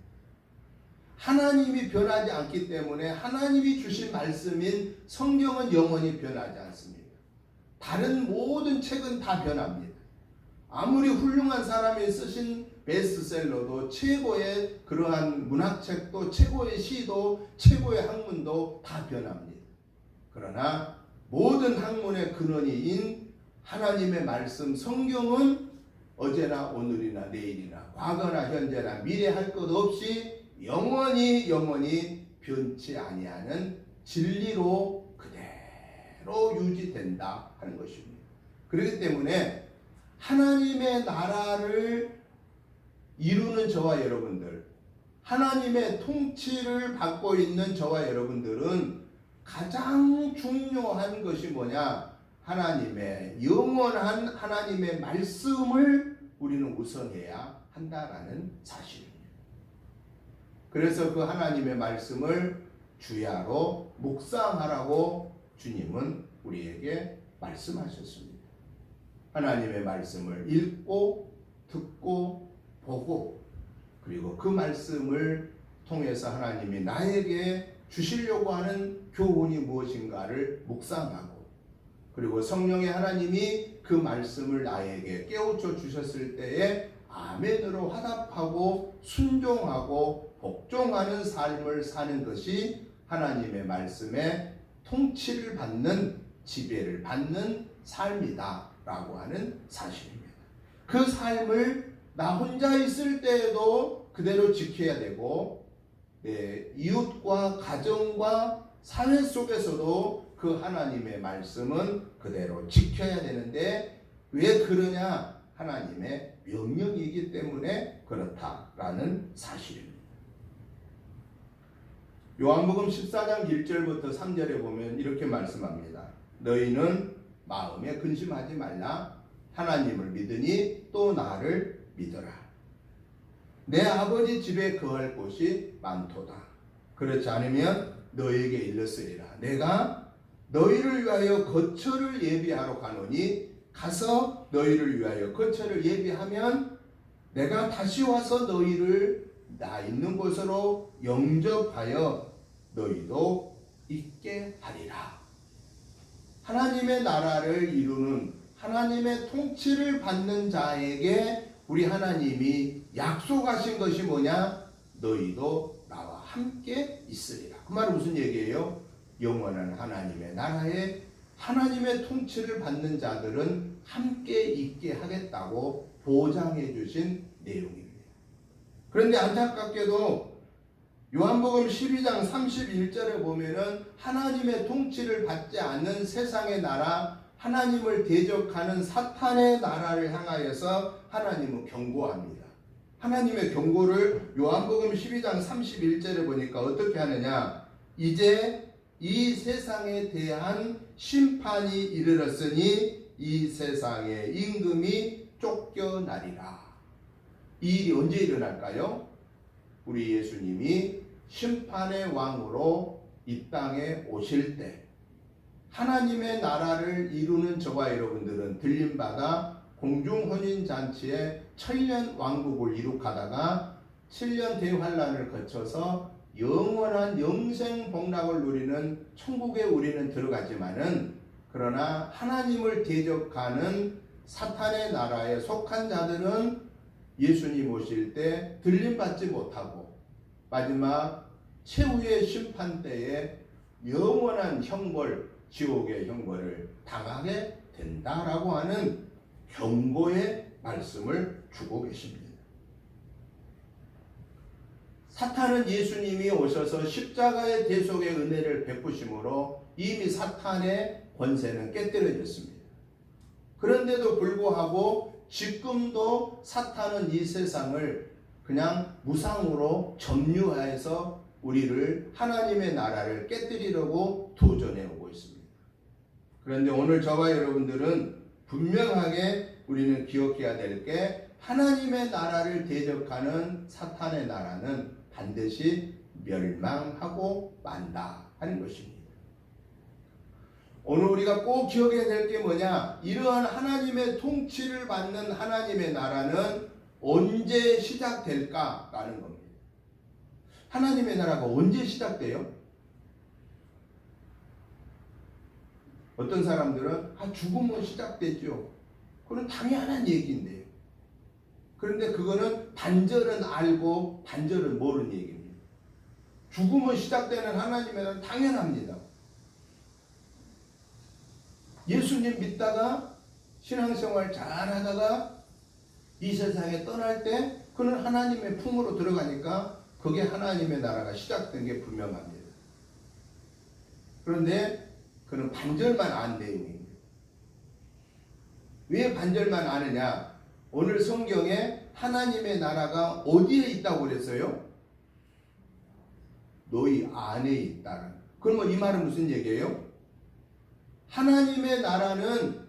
하나님이 변하지 않기 때문에 하나님이 주신 말씀인 성경은 영원히 변하지 않습니다. 다른 모든 책은 다 변합니다. 아무리 훌륭한 사람이 쓰신 베스트셀러도, 최고의 그러한 문학책도, 최고의 시도, 최고의 학문도 다 변합니다. 그러나 모든 학문의 근원인 하나님의 말씀 성경은 어제나 오늘이나 내일이나 과거나 현재나 미래 할 것 없이 영원히 변치 아니하는 진리로 그대로 유지된다 하는 것입니다. 그렇기 때문에 하나님의 나라를 이루는 저와 여러분들, 하나님의 통치를 받고 있는 저와 여러분들은 가장 중요한 것이 뭐냐? 하나님의 영원한 하나님의 말씀을 우리는 우선해야 한다라는 사실입니다. 그래서 그 하나님의 말씀을 주야로 묵상하라고 주님은 우리에게 말씀하셨습니다. 하나님의 말씀을 읽고 듣고 보고, 그리고 그 말씀을 통해서 하나님이 나에게 주시려고 하는 교훈이 무엇인가를 묵상하고, 그리고 성령의 하나님이 그 말씀을 나에게 깨우쳐 주셨을 때에 아멘으로 화답하고 순종하고 복종하는 삶을 사는 것이 하나님의 말씀에 통치를 받는, 지배를 받는 삶이다 라고 하는 사실입니다. 그 삶을 나 혼자 있을 때에도 그대로 지켜야 되고, 이웃과 가정과 사회 속에서도 그 하나님의 말씀은 그대로 지켜야 되는데 왜 그러냐? 하나님의 명령이기 때문에 그렇다라는 사실입니다. 요한복음 14장 1절부터 3절에 보면 이렇게 말씀합니다. 너희는 마음에 근심하지 말라. 하나님을 믿으니 또 나를 믿어라. 내 아버지 집에 거할 곳이 많도다. 그렇지 않으면 너희에게 일렀으리라. 내가 너희를 위하여 거처를 예비하러 가노니 가서 너희를 위하여 거처를 예비하면 내가 다시 와서 너희를 나 있는 곳으로 영접하여 너희도 있게 하리라. 하나님의 나라를 이루는 하나님의 통치를 받는 자에게 우리 하나님이 약속하신 것이 뭐냐? 너희도 나와 함께 있으리라. 그 말은 무슨 얘기예요? 영원한 하나님의 나라에 하나님의 통치를 받는 자들은 함께 있게 하겠다고 보장해 주신 내용입니다. 그런데 안타깝게도 요한복음 12장 31절에 보면은 하나님의 통치를 받지 않는 세상의 나라, 하나님을 대적하는 사탄의 나라를 향하여서 하나님은 경고합니다. 하나님의 경고를 요한복음 12장 31절에 보니까 어떻게 하느냐? 이제 이 세상에 대한 심판이 이르렀으니 이 세상의 임금이 쫓겨나리라. 이 일이 언제 일어날까요? 우리 예수님이 심판의 왕으로 이 땅에 오실 때 하나님의 나라를 이루는 저와 여러분들은 들림받아 공중혼인잔치에 천년 왕국을 이룩하다가 7년 대환란을 거쳐서 영원한 영생복락을 누리는 천국에 우리는 들어가지만은 그러나 하나님을 대적하는 사탄의 나라에 속한 자들은 예수님 오실 때 들림받지 못하고 마지막 최후의 심판 때에 영원한 형벌, 지옥의 형벌을 당하게 된다라고 하는 경고의 말씀을 주고 계십니다. 사탄은 예수님이 오셔서 십자가의 대속의 은혜를 베푸심으로 이미 사탄의 권세는 깨뜨려졌습니다. 그런데도 불구하고 지금도 사탄은 이 세상을 그냥 무상으로 점유해서 우리를 하나님의 나라를 깨뜨리려고 도전해 오고 있습니다. 그런데 오늘 저와 여러분들은 분명하게 우리는 기억해야 될 게 하나님의 나라를 대적하는 사탄의 나라는 반드시 멸망하고 만다 하는 것입니다. 오늘 우리가 꼭 기억해야 될 게 뭐냐? 이러한 하나님의 통치를 받는 하나님의 나라는 언제 시작될까라는 겁니다. 하나님의 나라가 언제 시작돼요? 어떤 사람들은 죽으면 시작되죠. 그건 당연한 얘기인데요. 그런데 그거는 반절은 알고 반절은 모르는 얘기입니다. 죽으면 시작되는 하나님의 나라는 당연합니다. 예수님 믿다가 신앙생활 잘하다가 이 세상에 떠날 때 그는 하나님의 품으로 들어가니까 그게 하나님의 나라가 시작된 게 분명합니다. 그런데 그는 반절만 안 내용입니다. 왜 반절만 아느냐? 오늘 성경에 하나님의 나라가 어디에 있다고 그랬어요? 너희 안에 있다는. 그러면 이 말은 무슨 얘기예요? 하나님의 나라는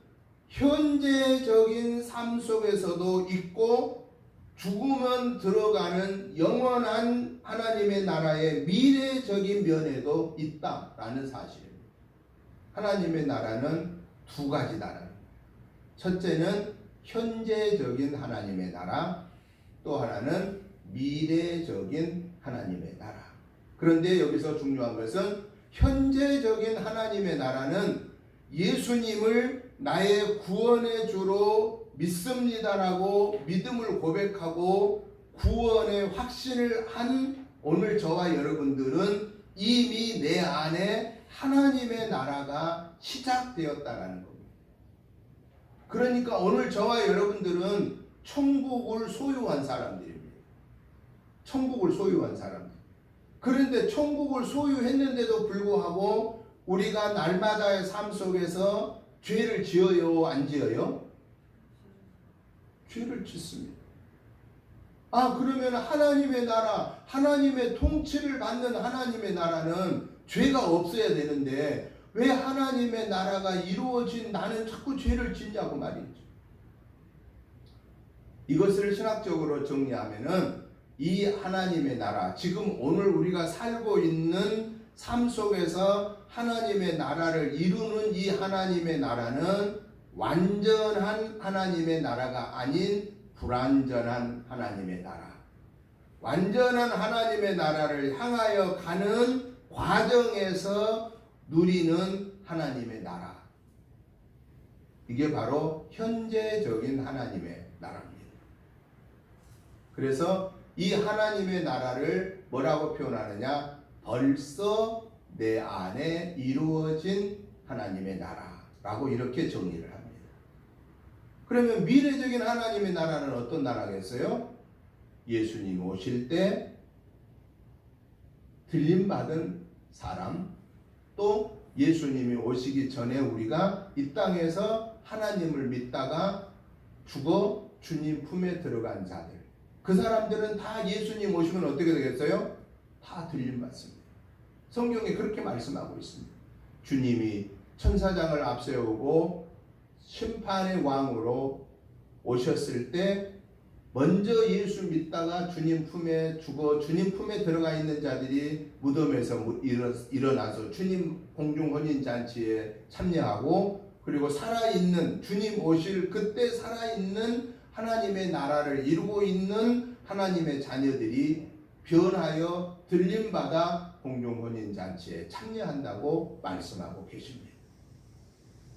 현재적인 삶 속에서도 있고 죽으면 들어가는 영원한 하나님의 나라의 미래적인 면에도 있다라는 사실입니다. 하나님의 나라는 두 가지다라는. 첫째는 현재적인 하나님의 나라, 또 하나는 미래적인 하나님의 나라. 그런데 여기서 중요한 것은 현재적인 하나님의 나라는 예수님을 나의 구원의 주로 믿습니다라고 믿음을 고백하고 구원의 확신을 한 오늘 저와 여러분들은 이미 내 안에 하나님의 나라가 시작되었다라는 겁니다. 그러니까 오늘 저와 여러분들은 천국을 소유한 사람들입니다. 천국을 소유한 사람들. 그런데 천국을 소유했는데도 불구하고 우리가 날마다의 삶 속에서 죄를 지어요, 안 지어요? 죄를 짓습니다. 그러면 하나님의 나라, 하나님의 통치를 받는 하나님의 나라는 죄가 없어야 되는데 왜 하나님의 나라가 이루어진 나는 자꾸 죄를 짓냐고 말이죠. 이것을 신학적으로 정리하면은 이 하나님의 나라, 지금 오늘 우리가 살고 있는 삶 속에서 하나님의 나라를 이루는 이 하나님의 나라는 완전한 하나님의 나라가 아닌 불완전한 하나님의 나라. 완전한 하나님의 나라를 향하여 가는 과정에서 누리는 하나님의 나라. 이게 바로 현재적인 하나님의 나라입니다. 그래서 이 하나님의 나라를 뭐라고 표현하느냐? 벌써 내 안에 이루어진 하나님의 나라라고 이렇게 정리를 합니다. 그러면 미래적인 하나님의 나라는 어떤 나라겠어요? 예수님 오실 때 들림받은 사람, 또 예수님이 오시기 전에 우리가 이 땅에서 하나님을 믿다가 죽어 주님 품에 들어간 자들, 그 사람들은 다 예수님 오시면 어떻게 되겠어요? 다 들림받습니다. 성경에 그렇게 말씀하고 있습니다. 주님이 천사장을 앞세우고 심판의 왕으로 오셨을 때 먼저 예수 믿다가 주님 품에 죽어 주님 품에 들어가 있는 자들이 무덤에서 일어나서 주님 공중 혼인 잔치에 참여하고, 그리고 살아있는 주님 오실 그때 살아있는 하나님의 나라를 이루고 있는 하나님의 자녀들이 변하여 들림받아 공중 혼인 잔치에 참여한다고 말씀하고 계십니다.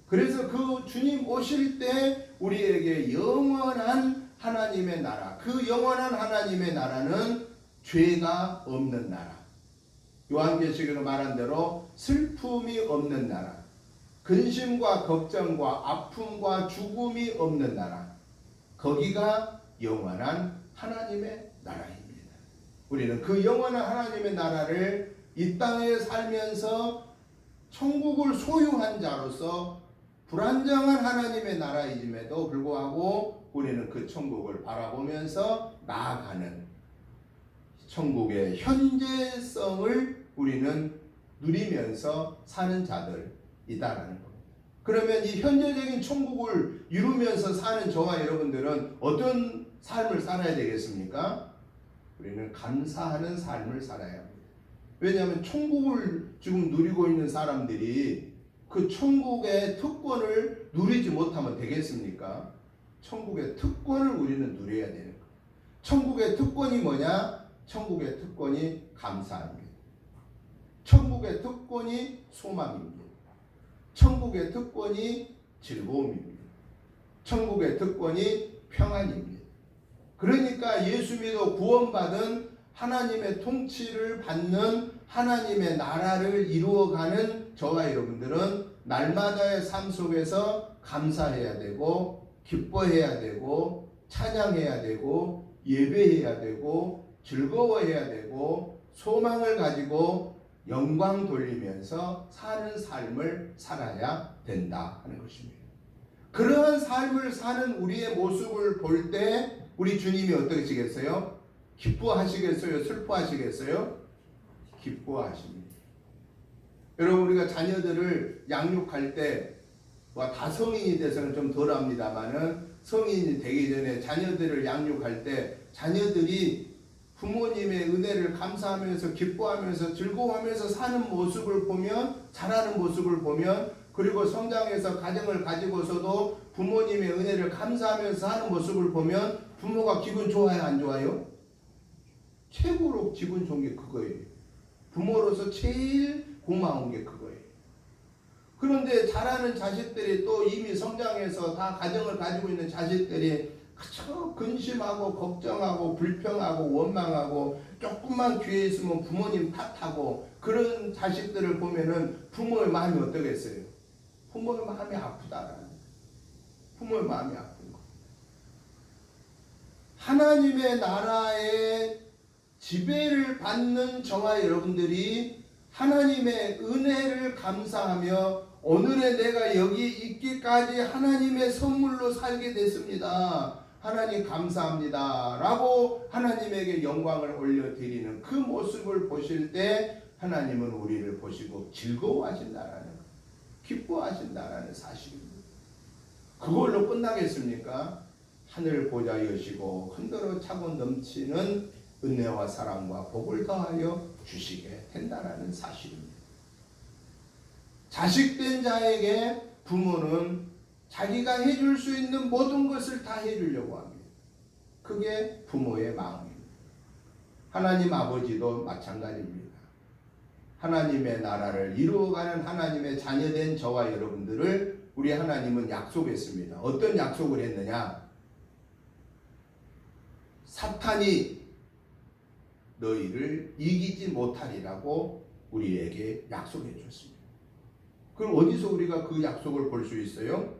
그래서 그 주님 오실 때 우리에게 영원한 하나님의 나라, 그 영원한 하나님의 나라는 죄가 없는 나라, 요한계시록에 말한 대로 슬픔이 없는 나라, 근심과 걱정과 아픔과 죽음이 없는 나라, 거기가 영원한 하나님의 나라입니다. 우리는 그 영원한 하나님의 나라를 이 땅에 살면서 천국을 소유한 자로서 불안정한 하나님의 나라임에도 불구하고 우리는 그 천국을 바라보면서 나아가는 천국의 현재성을 우리는 누리면서 사는 자들이다라는 겁니다. 그러면 이 현재적인 천국을 이루면서 사는 저와 여러분들은 어떤 삶을 살아야 되겠습니까? 우리는 감사하는 삶을 살아야 합니다. 왜냐하면 천국을 지금 누리고 있는 사람들이 그 천국의 특권을 누리지 못하면 되겠습니까? 천국의 특권을 우리는 누려야 되는 거예요. 천국의 특권이 뭐냐? 천국의 특권이 감사입니다. 천국의 특권이 소망입니다. 천국의 특권이 즐거움입니다. 천국의 특권이 평안입니다. 그러니까 예수 믿어 구원받은 하나님의 통치를 받는 하나님의 나라를 이루어가는 저와 여러분들은 날마다의 삶 속에서 감사해야 되고 기뻐해야 되고 찬양해야 되고 예배해야 되고 즐거워해야 되고 소망을 가지고 영광 돌리면서 사는 삶을 살아야 된다 하는 것입니다. 그러한 삶을 사는 우리의 모습을 볼 때 우리 주님이 어떠시겠어요? 기뻐하시겠어요? 슬퍼하시겠어요? 기뻐하십니다. 여러분, 우리가 자녀들을 양육할 때 다 성인이 돼서는 좀 덜합니다만은 성인이 되기 전에 자녀들을 양육할 때 자녀들이 부모님의 은혜를 감사하면서 기뻐하면서 즐거워하면서 사는 모습을 보면, 자라는 모습을 보면, 그리고 성장해서 가정을 가지고서도 부모님의 은혜를 감사하면서 사는 모습을 보면 부모가 기분 좋아요, 안 좋아요? 최고로 기분 좋은 게 그거예요. 부모로서 제일 고마운 게 그거예요. 그런데 자라는 자식들이 또 이미 성장해서 다 가정을 가지고 있는 자식들이 그저 근심하고 걱정하고 불평하고 원망하고 조금만 귀에 있으면 부모님 탓하고 그런 자식들을 보면은 부모의 마음이 어떠겠어요? 부모의 마음이 아프다라는 거예요. 부모의 마음이 아픈 거. 하나님의 나라의 지배를 받는 저와 여러분들이 하나님의 은혜를 감사하며 오늘의 내가 여기 있기까지 하나님의 선물로 살게 됐습니다. 하나님 감사합니다. 라고 하나님에게 영광을 올려드리는 그 모습을 보실 때 하나님은 우리를 보시고 즐거워하신다라는, 기뻐하신다라는 사실입니다. 그걸로 끝나겠습니까? 하늘 보좌 여시고 흔들어 차고 넘치는 은혜와 사랑과 복을 더하여 주시게 된다라는 사실입니다. 자식된 자에게 부모는 자기가 해줄 수 있는 모든 것을 다 해주려고 합니다. 그게 부모의 마음입니다. 하나님 아버지도 마찬가지입니다. 하나님의 나라를 이루어가는 하나님의 자녀된 저와 여러분들을 우리 하나님은 약속했습니다. 어떤 약속을 했느냐? 사탄이 너희를 이기지 못하리라고 우리에게 약속해 줬습니다. 그럼 어디서 우리가 그 약속을 볼 수 있어요?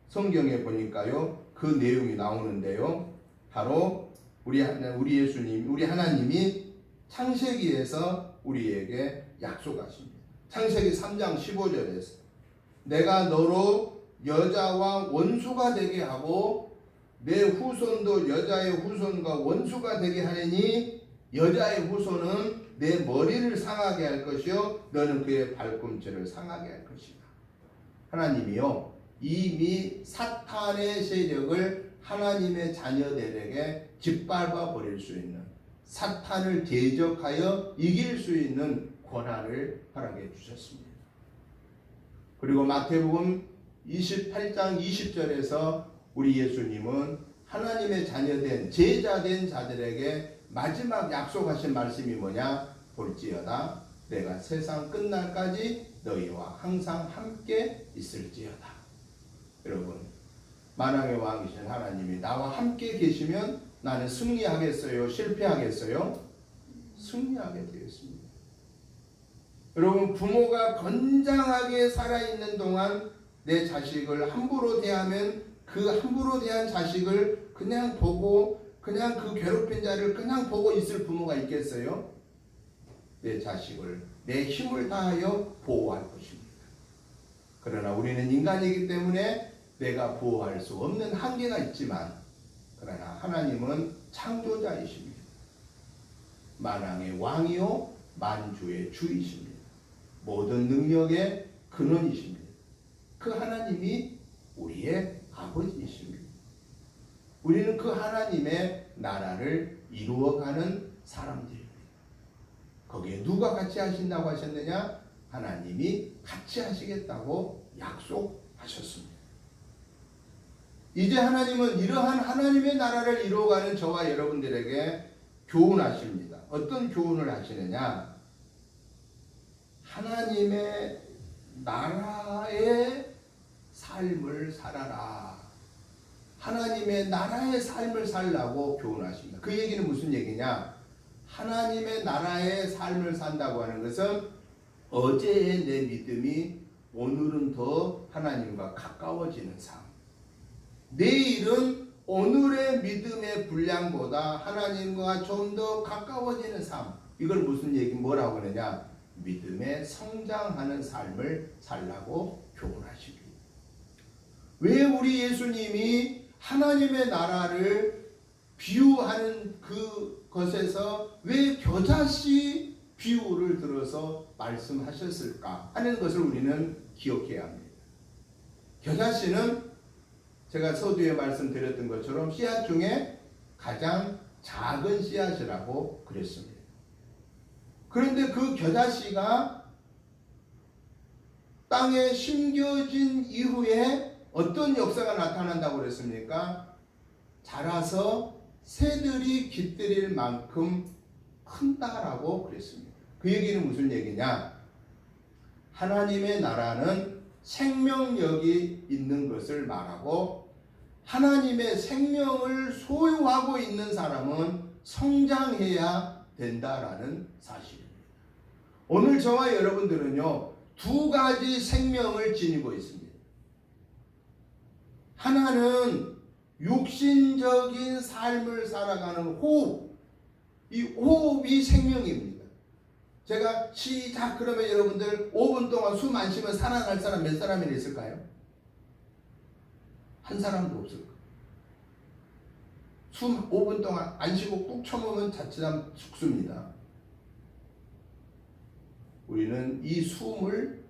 성경에 보니까요, 그 내용이 나오는데요. 바로 우리 예수님, 우리 하나님이 창세기에서 우리에게 약속하십니다. 창세기 3장 15절에서 내가 너로 여자와 원수가 되게 하고 내 후손도 여자의 후손과 원수가 되게 하리니 여자의 후손은 내 머리를 상하게 할 것이요 너는 그의 발꿈치를 상하게 할 것이다. 하나님이요 이미 사탄의 세력을 하나님의 자녀들에게 짓밟아 버릴 수 있는, 사탄을 대적하여 이길 수 있는 권한을 허락해 주셨습니다. 그리고 마태복음 28장 20절에서 우리 예수님은 하나님의 자녀된 제자된 자들에게 마지막 약속하신 말씀이 뭐냐? 볼지어다 내가 세상 끝날까지 너희와 항상 함께 있을지어다. 여러분, 만왕의 왕이신 하나님이 나와 함께 계시면 나는 승리하겠어요? 실패하겠어요? 승리하게 되었습니다. 여러분, 부모가 건장하게 살아있는 동안 내 자식을 함부로 대하면 그 함부로 대한 자식을 그냥 보고, 그냥 그 괴롭힌 자를 그냥 보고 있을 부모가 있겠어요? 내 자식을 내 힘을 다하여 보호할 것입니다. 그러나 우리는 인간이기 때문에 내가 보호할 수 없는 한계가 있지만, 그러나 하나님은 창조자이십니다. 만왕의 왕이요 만주의 주이십니다. 모든 능력의 근원이십니다. 그 하나님이 우리의 아버지이십니다. 우리는 그 하나님의 나라를 이루어가는 사람들입니다. 거기에 누가 같이 하신다고 하셨느냐? 하나님이 같이 하시겠다고 약속하셨습니다. 이제 하나님은 이러한 하나님의 나라를 이루어가는 저와 여러분들에게 교훈하십니다. 어떤 교훈을 하시느냐? 하나님의 나라의 삶을 살아라. 하나님의 나라의 삶을 살라고 교훈하십니다. 그 얘기는 무슨 얘기냐? 하나님의 나라의 삶을 산다고 하는 것은 어제의 내 믿음이 오늘은 더 하나님과 가까워지는 삶, 내일은 오늘의 믿음의 분량보다 하나님과 좀 더 가까워지는 삶, 이걸 무슨 얘기 뭐라고 하느냐? 믿음에 성장하는 삶을 살라고 교훈하십니다. 왜 우리 예수님이 하나님의 나라를 비유하는 그것에서 왜 겨자씨 비유를 들어서 말씀하셨을까 하는 것을 우리는 기억해야 합니다. 겨자씨는 제가 서두에 말씀드렸던 것처럼 씨앗 중에 가장 작은 씨앗이라고 그랬습니다. 그런데 그 겨자씨가 땅에 심겨진 이후에 어떤 역사가 나타난다고 그랬습니까? 자라서 새들이 깃들일 만큼 큰다라고 그랬습니다. 그 얘기는 무슨 얘기냐? 하나님의 나라는 생명력이 있는 것을 말하고, 하나님의 생명을 소유하고 있는 사람은 성장해야 된다라는 사실입니다. 오늘 저와 여러분들은요, 두 가지 생명을 지니고 있습니다. 하나는 육신적인 삶을 살아가는 호흡, 이 호흡이 생명입니다. 제가 시작 그러면 여러분들 5분 동안 숨 안 쉬면 살아날 사람 몇 사람이나 있을까요? 한 사람도 없을 거예요. 숨 5분 동안 안 쉬고 꾹 참으면 자칫하면 죽습니다. 우리는 이 숨을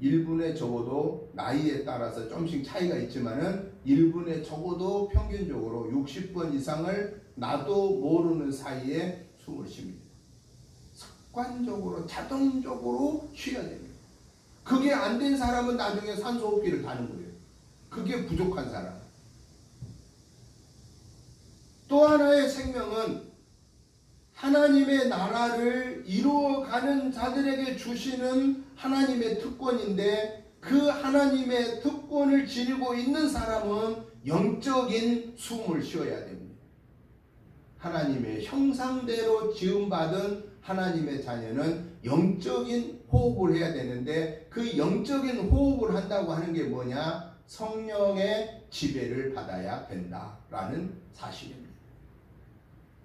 1분에 적어도 나이에 따라서 좀씩 차이가 있지만은 1분에 적어도 평균적으로 60번 이상을 나도 모르는 사이에 숨을 쉽니다. 습관적으로 자동적으로 쉬어야 됩니다. 그게 안 된 사람은 나중에 산소호흡기를 다는 거예요. 그게 부족한 사람. 또 하나의 생명은 하나님의 나라를 이루어가는 자들에게 주시는 하나님의 특권인데, 그 하나님의 특권을 지니고 있는 사람은 영적인 숨을 쉬어야 됩니다. 하나님의 형상대로 지음받은 하나님의 자녀는 영적인 호흡을 해야 되는데, 그 영적인 호흡을 한다고 하는 게 뭐냐? 성령의 지배를 받아야 된다라는 사실입니다.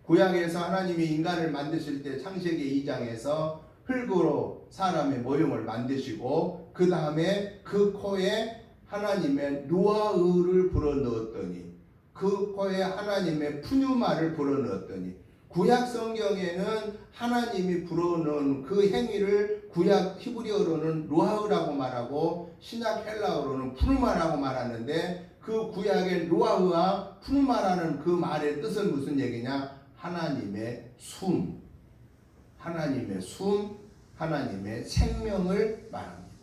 구약에서 하나님이 인간을 만드실 때 창세기 2장에서 흙으로 사람의 모형을 만드시고 그 다음에 그 코에 하나님의 루아흐를 불어넣었더니, 그 코에 하나님의 푸뉴마를 불어넣었더니, 구약 성경에는 하나님이 불어넣은 그 행위를 구약 히브리어로는 루아흐라고 말하고 신약 헬라어로는 푸뉴마라고 말하는데, 그 구약의 루아흐와 푸뉴마라는 그 말의 뜻은 무슨 얘기냐? 하나님의 숨, 하나님의 숨, 하나님의 생명을 말합니다.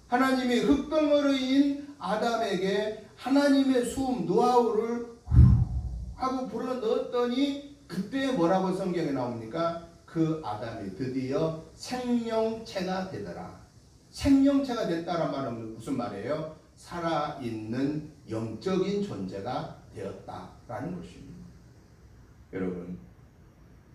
하나님이 흙덩어리인 아담에게 하나님의 숨, 누아우를 하고 불어넣었더니 그때 뭐라고 성경에 나옵니까? 그 아담이 드디어 생명체가 되더라. 생명체가 됐다란 말은 무슨 말이에요? 살아있는 영적인 존재가 되었다라는 것입니다. 여러분,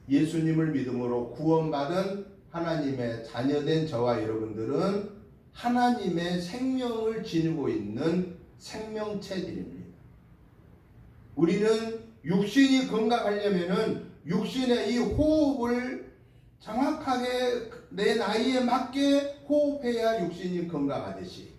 예수님을 믿음으로 구원받은 하나님의 자녀된 저와 여러분들은 하나님의 생명을 지니고 있는 생명체들입니다. 우리는 육신이 건강하려면은 육신의 이 호흡을 정확하게 내 나이에 맞게 호흡해야 육신이 건강하듯이,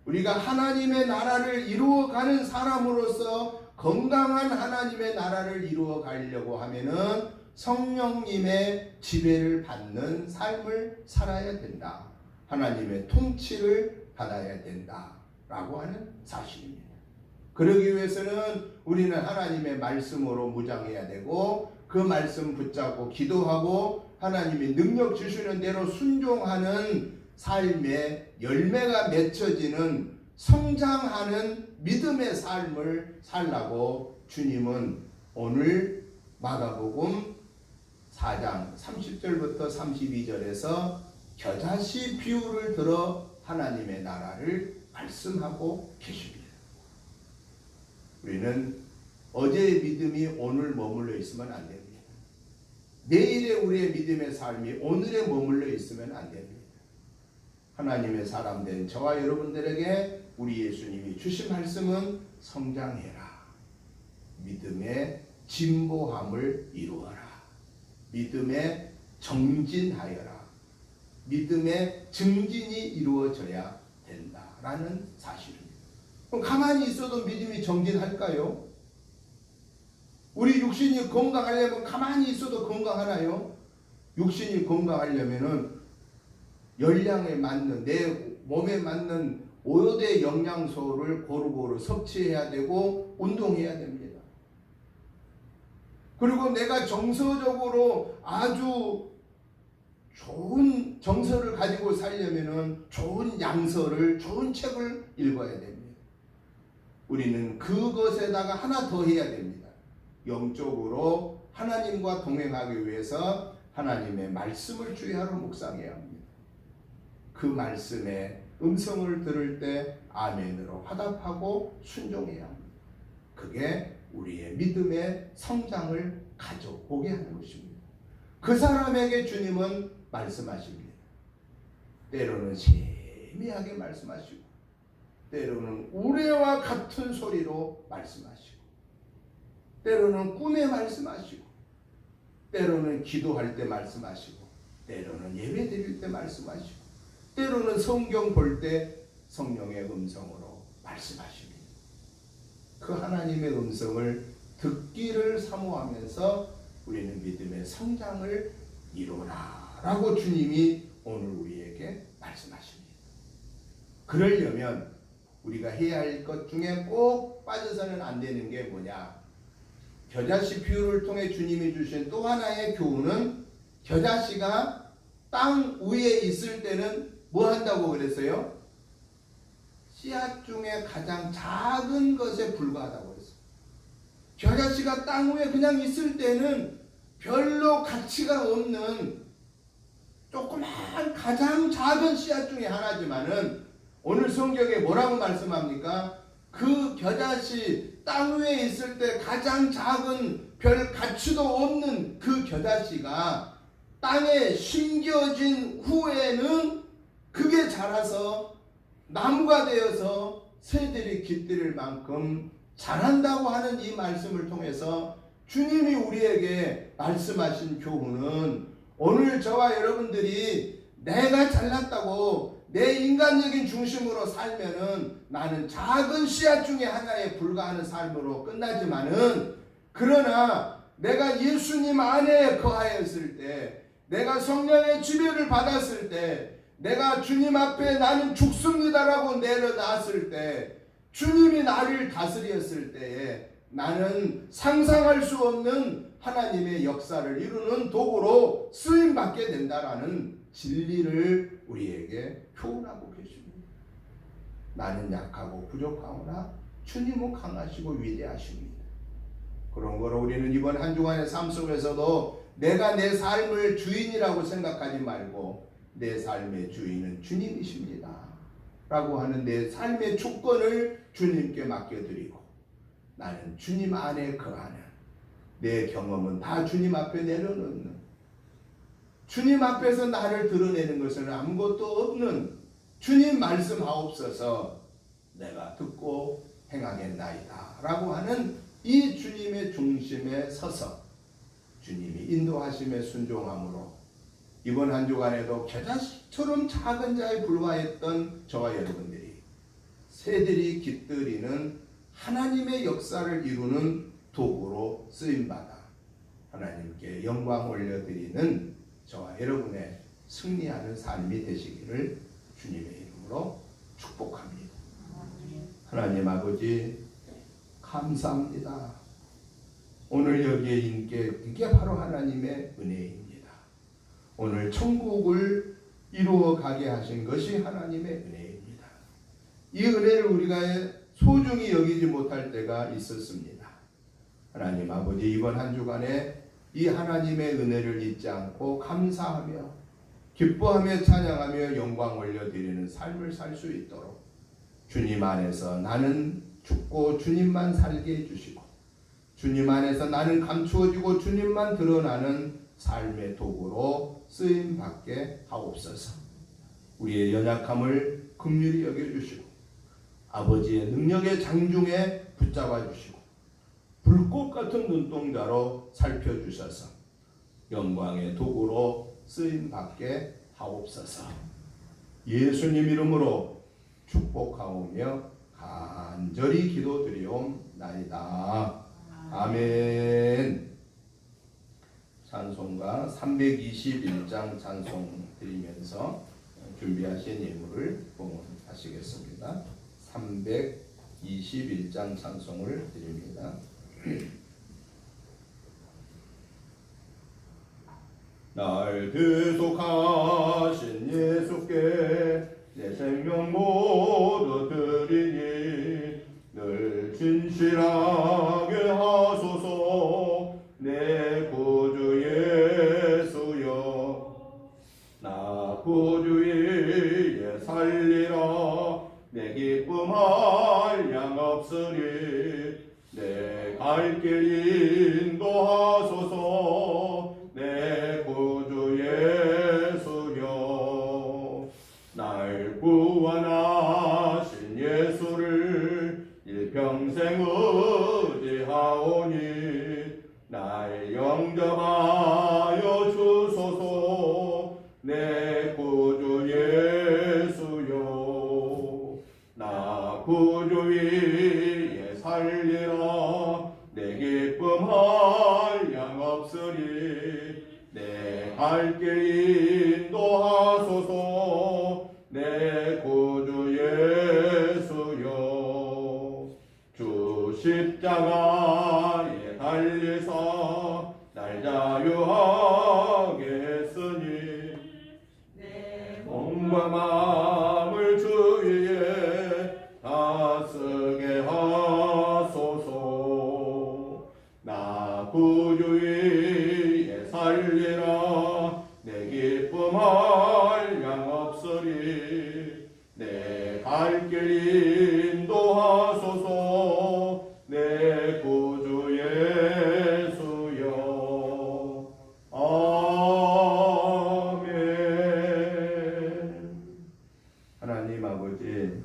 우리가 하나님의 나라를 이루어가는 사람으로서 건강한 하나님의 나라를 이루어 가려고 하면은 성령님의 지배를 받는 삶을 살아야 된다. 하나님의 통치를 받아야 된다라고 하는 사실입니다. 그러기 위해서는 우리는 하나님의 말씀으로 무장해야 되고, 그 말씀 붙잡고 기도하고 하나님이 능력 주시는 대로 순종하는 삶의 열매가 맺혀지는 성장하는 믿음의 삶을 살라고 주님은 오늘 마가복음 4장 30절부터 32절에서 겨자씨 비유를 들어 하나님의 나라를 말씀하고 계십니다. 우리는 어제의 믿음이 오늘 머물러 있으면 안 됩니다. 내일의 우리의 믿음의 삶이 오늘에 머물러 있으면 안 됩니다. 하나님의 사람 된 저와 여러분들에게 우리 예수님이 주신 말씀은 성장해라. 믿음의 진보함을 이루어라. 믿음의 정진하여라. 믿음의 증진이 이루어져야 된다라는 사실입니다. 그럼 가만히 있어도 믿음이 정진할까요? 우리 육신이 건강하려면 가만히 있어도 건강하나요? 육신이 건강하려면은 열량에 맞는, 내 몸에 맞는 5대 영양소를 고루고루 섭취해야 되고 운동해야 됩니다. 그리고 내가 정서적으로 아주 좋은 정서를 가지고 살려면은 좋은 양서를, 좋은 책을 읽어야 됩니다. 우리는 그것에다가 하나 더 해야 됩니다. 영적으로 하나님과 동행하기 위해서 하나님의 말씀을 주야로 묵상해야 합니다. 그 말씀의 음성을 들을 때 아멘으로 화답하고 순종해야 합니다. 그게 우리의 믿음의 성장을 가져오게 하는 것입니다. 그 사람에게 주님은 말씀하십니다. 때로는 세미하게 말씀하시고, 때로는 우레와 같은 소리로 말씀하시고, 때로는 꿈에 말씀하시고, 때로는 기도할 때 말씀하시고, 때로는 예배 드릴 때 말씀하시고, 때로는 성경 볼 때 성령의 음성으로 말씀하십니다. 그 하나님의 음성을 듣기를 사모하면서 우리는 믿음의 성장을 이루라라고 주님이 오늘 우리에게 말씀하십니다. 그러려면 우리가 해야 할 것 중에 꼭 빠져서는 안 되는 게 뭐냐? 겨자씨 비유를 통해 주님이 주신 또 하나의 교훈은, 겨자씨가 땅 위에 있을 때는 뭐 한다고 그랬어요? 씨앗 중에 가장 작은 것에 불과하다고 했어요. 겨자씨가 땅 위에 그냥 있을 때는 별로 가치가 없는 조그만 가장 작은 씨앗 중에 하나지만은, 오늘 성경에 뭐라고 말씀합니까? 그 겨자씨 땅 위에 있을 때 가장 작은 별 가치도 없는 그 겨자씨가 땅에 심겨진 후에는 그게 자라서 나무가 되어서 새들이 깃들일 만큼 자란다고 하는 이 말씀을 통해서 주님이 우리에게 말씀하신 교훈은, 오늘 저와 여러분들이 내가 잘났다고 내 인간적인 중심으로 살면은 나는 작은 씨앗 중에 하나에 불과하는 삶으로 끝나지만은, 그러나 내가 예수님 안에 거하였을 때, 내가 성령의 지배를 받았을 때, 내가 주님 앞에 나는 죽습니다라고 내려놨을 때, 주님이 나를 다스렸을 때에 나는 상상할 수 없는 하나님의 역사를 이루는 도구로 쓰임받게 된다라는 진리를 우리에게 표현하고 계십니다. 나는 약하고 부족하오나 주님은 강하시고 위대하십니다. 그런 거로 우리는 이번 한 주간의 삶 속에서도 내가 내 삶을 주인이라고 생각하지 말고, 내 삶의 주인은 주님이십니다 라고 하는 내 삶의 주권을 주님께 맡겨드리고, 나는 주님 안에 거하는, 내 경험은 다 주님 앞에 내려놓는, 주님 앞에서 나를 드러내는 것은 아무것도 없는 주님 말씀하옵소서 내가 듣고 행하겠나이다 라고 하는 이 주님의 중심에 서서 주님이 인도하심에 순종함으로, 이번 한 주간에도 겨자씨처럼 작은 자에 불과했던 저와 여러분들이 새들이 깃들이는 하나님의 역사를 이루는 도구로 쓰임받아 하나님께 영광 올려드리는 저와 여러분의 승리하는 삶이 되시기를 주님의 이름으로 축복합니다. 하나님 아버지 감사합니다. 오늘 여기에 있게 이게 바로 하나님의 은혜입니다. 오늘 천국을 이루어 가게 하신 것이 하나님의 은혜입니다. 이 은혜를 우리가 소중히 여기지 못할 때가 있었습니다. 하나님 아버지, 이번 한 주간에 이 하나님의 은혜를 잊지 않고 감사하며 기뻐하며 찬양하며 영광 올려드리는 삶을 살 수 있도록 주님 안에서 나는 죽고 주님만 살게 해주시고, 주님 안에서 나는 감추어지고 주님만 드러나는 삶의 도구로 쓰임받게 하옵소서. 우리의 연약함을 긍휼히 여겨주시고 아버지의 능력의 장중에 붙잡아 주시고 불꽃 같은 눈동자로 살펴주셔서 영광의 도구로 쓰임받게 하옵소서. 예수님 이름으로 축복하오며 간절히 기도드리옵나이다. 아멘. 찬송가 321장 찬송 드리면서 준비하신 예물을 봉헌하시겠습니다. 321장 찬송을 드립니다. 날 구속하신 예수께 내 생명 모두 드리니 늘 진실하게 하소서. 내 구주 예수여, 나 구주 위에 살리라. 내 기쁨할 양 없으니 내 갈 길 인도하소서. 내 구주 예수여, 날 구원하신 예수를 일평생 의지하오니 날 영접하 내 갈 길 인도하소서. 내 구주 예수여, 주 십자가에 달리사 날 자유하게 했으니 몸과 마음을 주 위에 다스게 하소서. 나 구주 위에 살리라. 내 기쁨 한량 없으리. 내 갈 길 인도하소서. 내 구주 예수여. 아멘. 하나님 아버지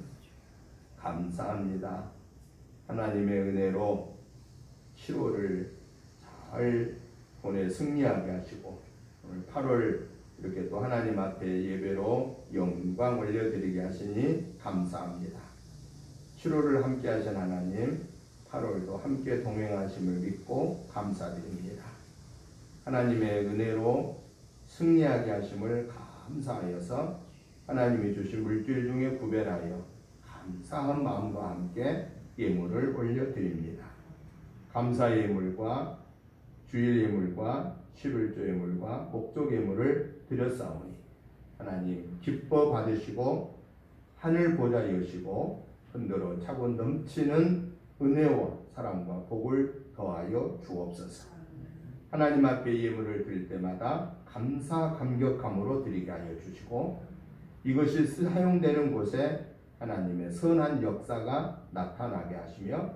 감사합니다. 하나님의 은혜로 7월을 잘 보내 승리하게 하시고 오늘 8월 이렇게 또 하나님 앞에 예배로 영광 올려드리게 하시니 감사합니다. 7월을 함께 하신 하나님, 8월도 함께 동행하심을 믿고 감사드립니다. 하나님의 은혜로 승리하게 하심을 감사하여서 하나님이 주신 물질 중에 구별하여 감사한 마음과 함께 예물을 올려드립니다. 감사 예물과 주일 예물과 11조 예물과 목적 예물을 드렸사오니 하나님 기뻐 받으시고 하늘 보좌 여시고 흔들어 차고 넘치는 은혜와 사랑과 복을 더하여 주옵소서. 하나님 앞에 예물을 드릴 때마다 감사 감격함으로 드리게 하여 주시고 이것이 사용되는 곳에 하나님의 선한 역사가 나타나게 하시며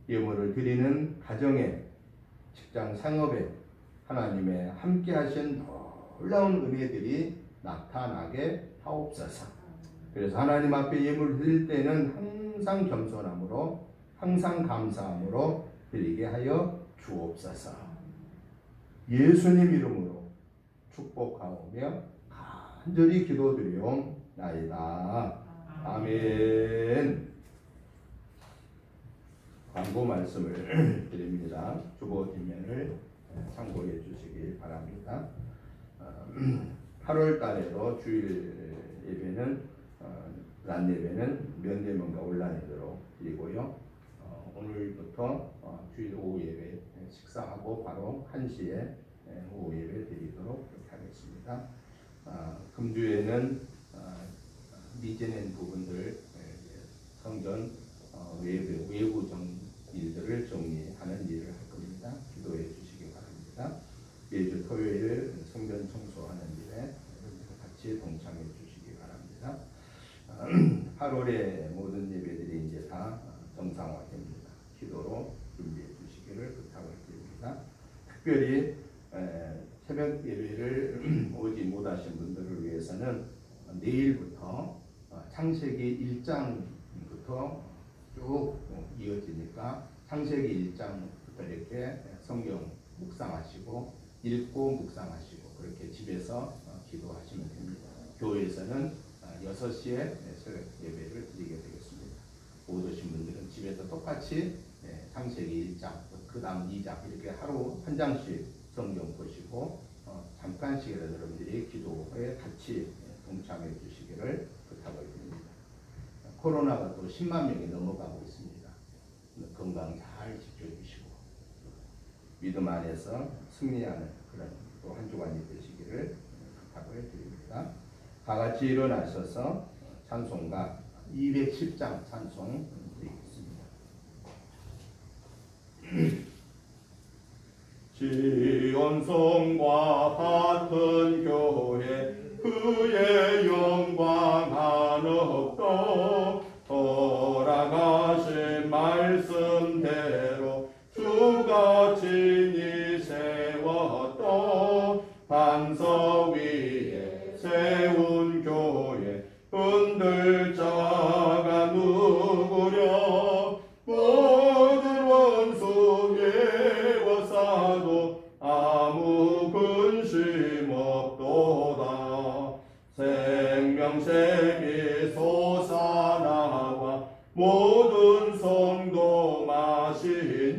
예물을 드리는 가정에 직장 생업에 하나님의 함께 하신 놀라운 은혜들이 나타나게 하옵소서. 그래서 하나님 앞에 예물을 드릴 때는 항상 겸손함으로 항상 감사함으로 드리게 하여 주옵소서. 예수님 이름으로 축복하오며 간절히 기도드리옵나이다. 아멘. 광고 말씀을 드립니다. 주보 뒷면을 참고해 주시기 바랍니다. 8월 달에도 주일 예배는 란 예배는 면대면과 온라인 예배로 드리고요. 오늘부터 주일 오후 예배 식사하고 바로 1시에 오후 예배 드리도록 그렇게 하겠습니다. 금주에는 미진한 부분들 성전 외부 일들을 정리하는 일을 할 겁니다. 기도해 주시기 바랍니다. 매주 토요일 성전 청소하는 일에 같이 동참해 주시기 바랍니다. 8월에 모든 예배들이 이제 다 정상화됩니다. 기도로 준비해 주시기를 부탁을 드립니다. 특별히 새벽 예배를 오지 못하신 분들을 위해서는 내일부터 창세기 1장부터 쭉 이어지니까 창세기 1장부터 이렇게 성경 묵상하시고 읽고 묵상하시고 그렇게 집에서 기도하시면 됩니다. 교회에서는 6시에 새벽 예배를 드리게 되겠습니다. 못 오신 분들은 집에서 똑같이 창세기 1장, 그 다음 2장 이렇게 하루 한 장씩 성경 보시고 잠깐씩이라도 여러분들이 기도에 같이 동참해 주시기를 부탁을 드립니다. 코로나가 또 10만 명이 넘어가고 있습니다. 건강 잘 지켜주시고 믿음 안에서 승리하는 그런 또 한 주간이 되시기를 부탁을 드립니다. 다 같이 일어나셔서 찬송가 210장 찬송 드리겠습니다. 지온성과 같은 교회 그의 영광 한없도 돌아가신 말씀대로 주가 친히 세웠던 반석 위에 세운 교회 흔들 자가 누구랴. 모든 원수 예워싸도 아무 근심 없도다. 생명샘이 솟아나와 모든 성도 마시니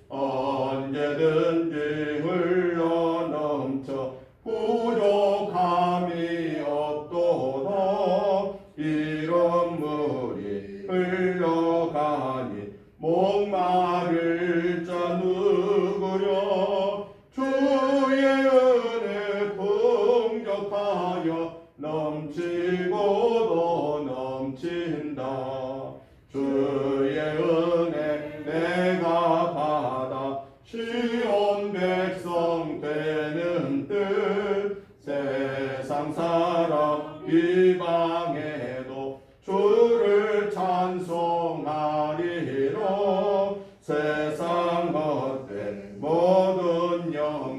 언제든지 흘러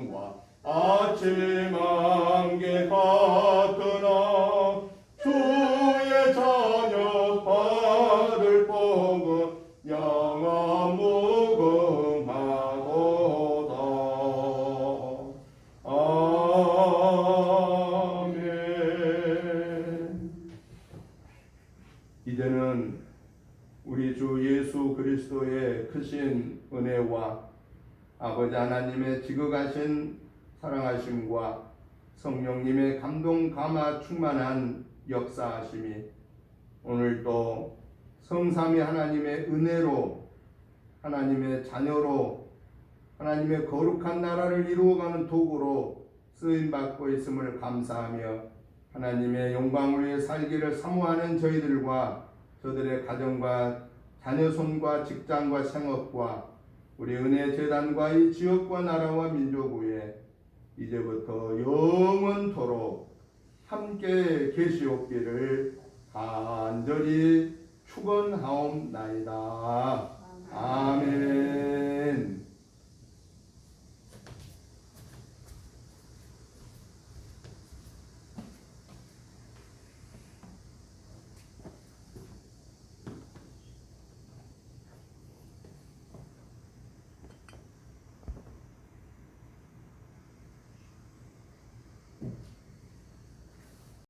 영광과 아침 안개 같으나 주의 자녀 받을 복은 영원 무궁하도다. 아멘. 이제는 우리 주 예수 그리스도의 크신 은혜와 아버지 하나님의 지극하신 사랑하심과 성령님의 감동 감화 충만한 역사하심이 오늘도 성삼위 하나님의 은혜로 하나님의 자녀로 하나님의 거룩한 나라를 이루어가는 도구로 쓰임받고 있음을 감사하며 하나님의 영광을 위해 살기를 사모하는 저희들과 저들의 가정과 자녀손과 직장과 생업과 우리 은혜 재단과 이 지역과 나라와 민족 위에 이제부터 영원토록 함께 계시옵기를 간절히 축원하옵나이다. 아멘.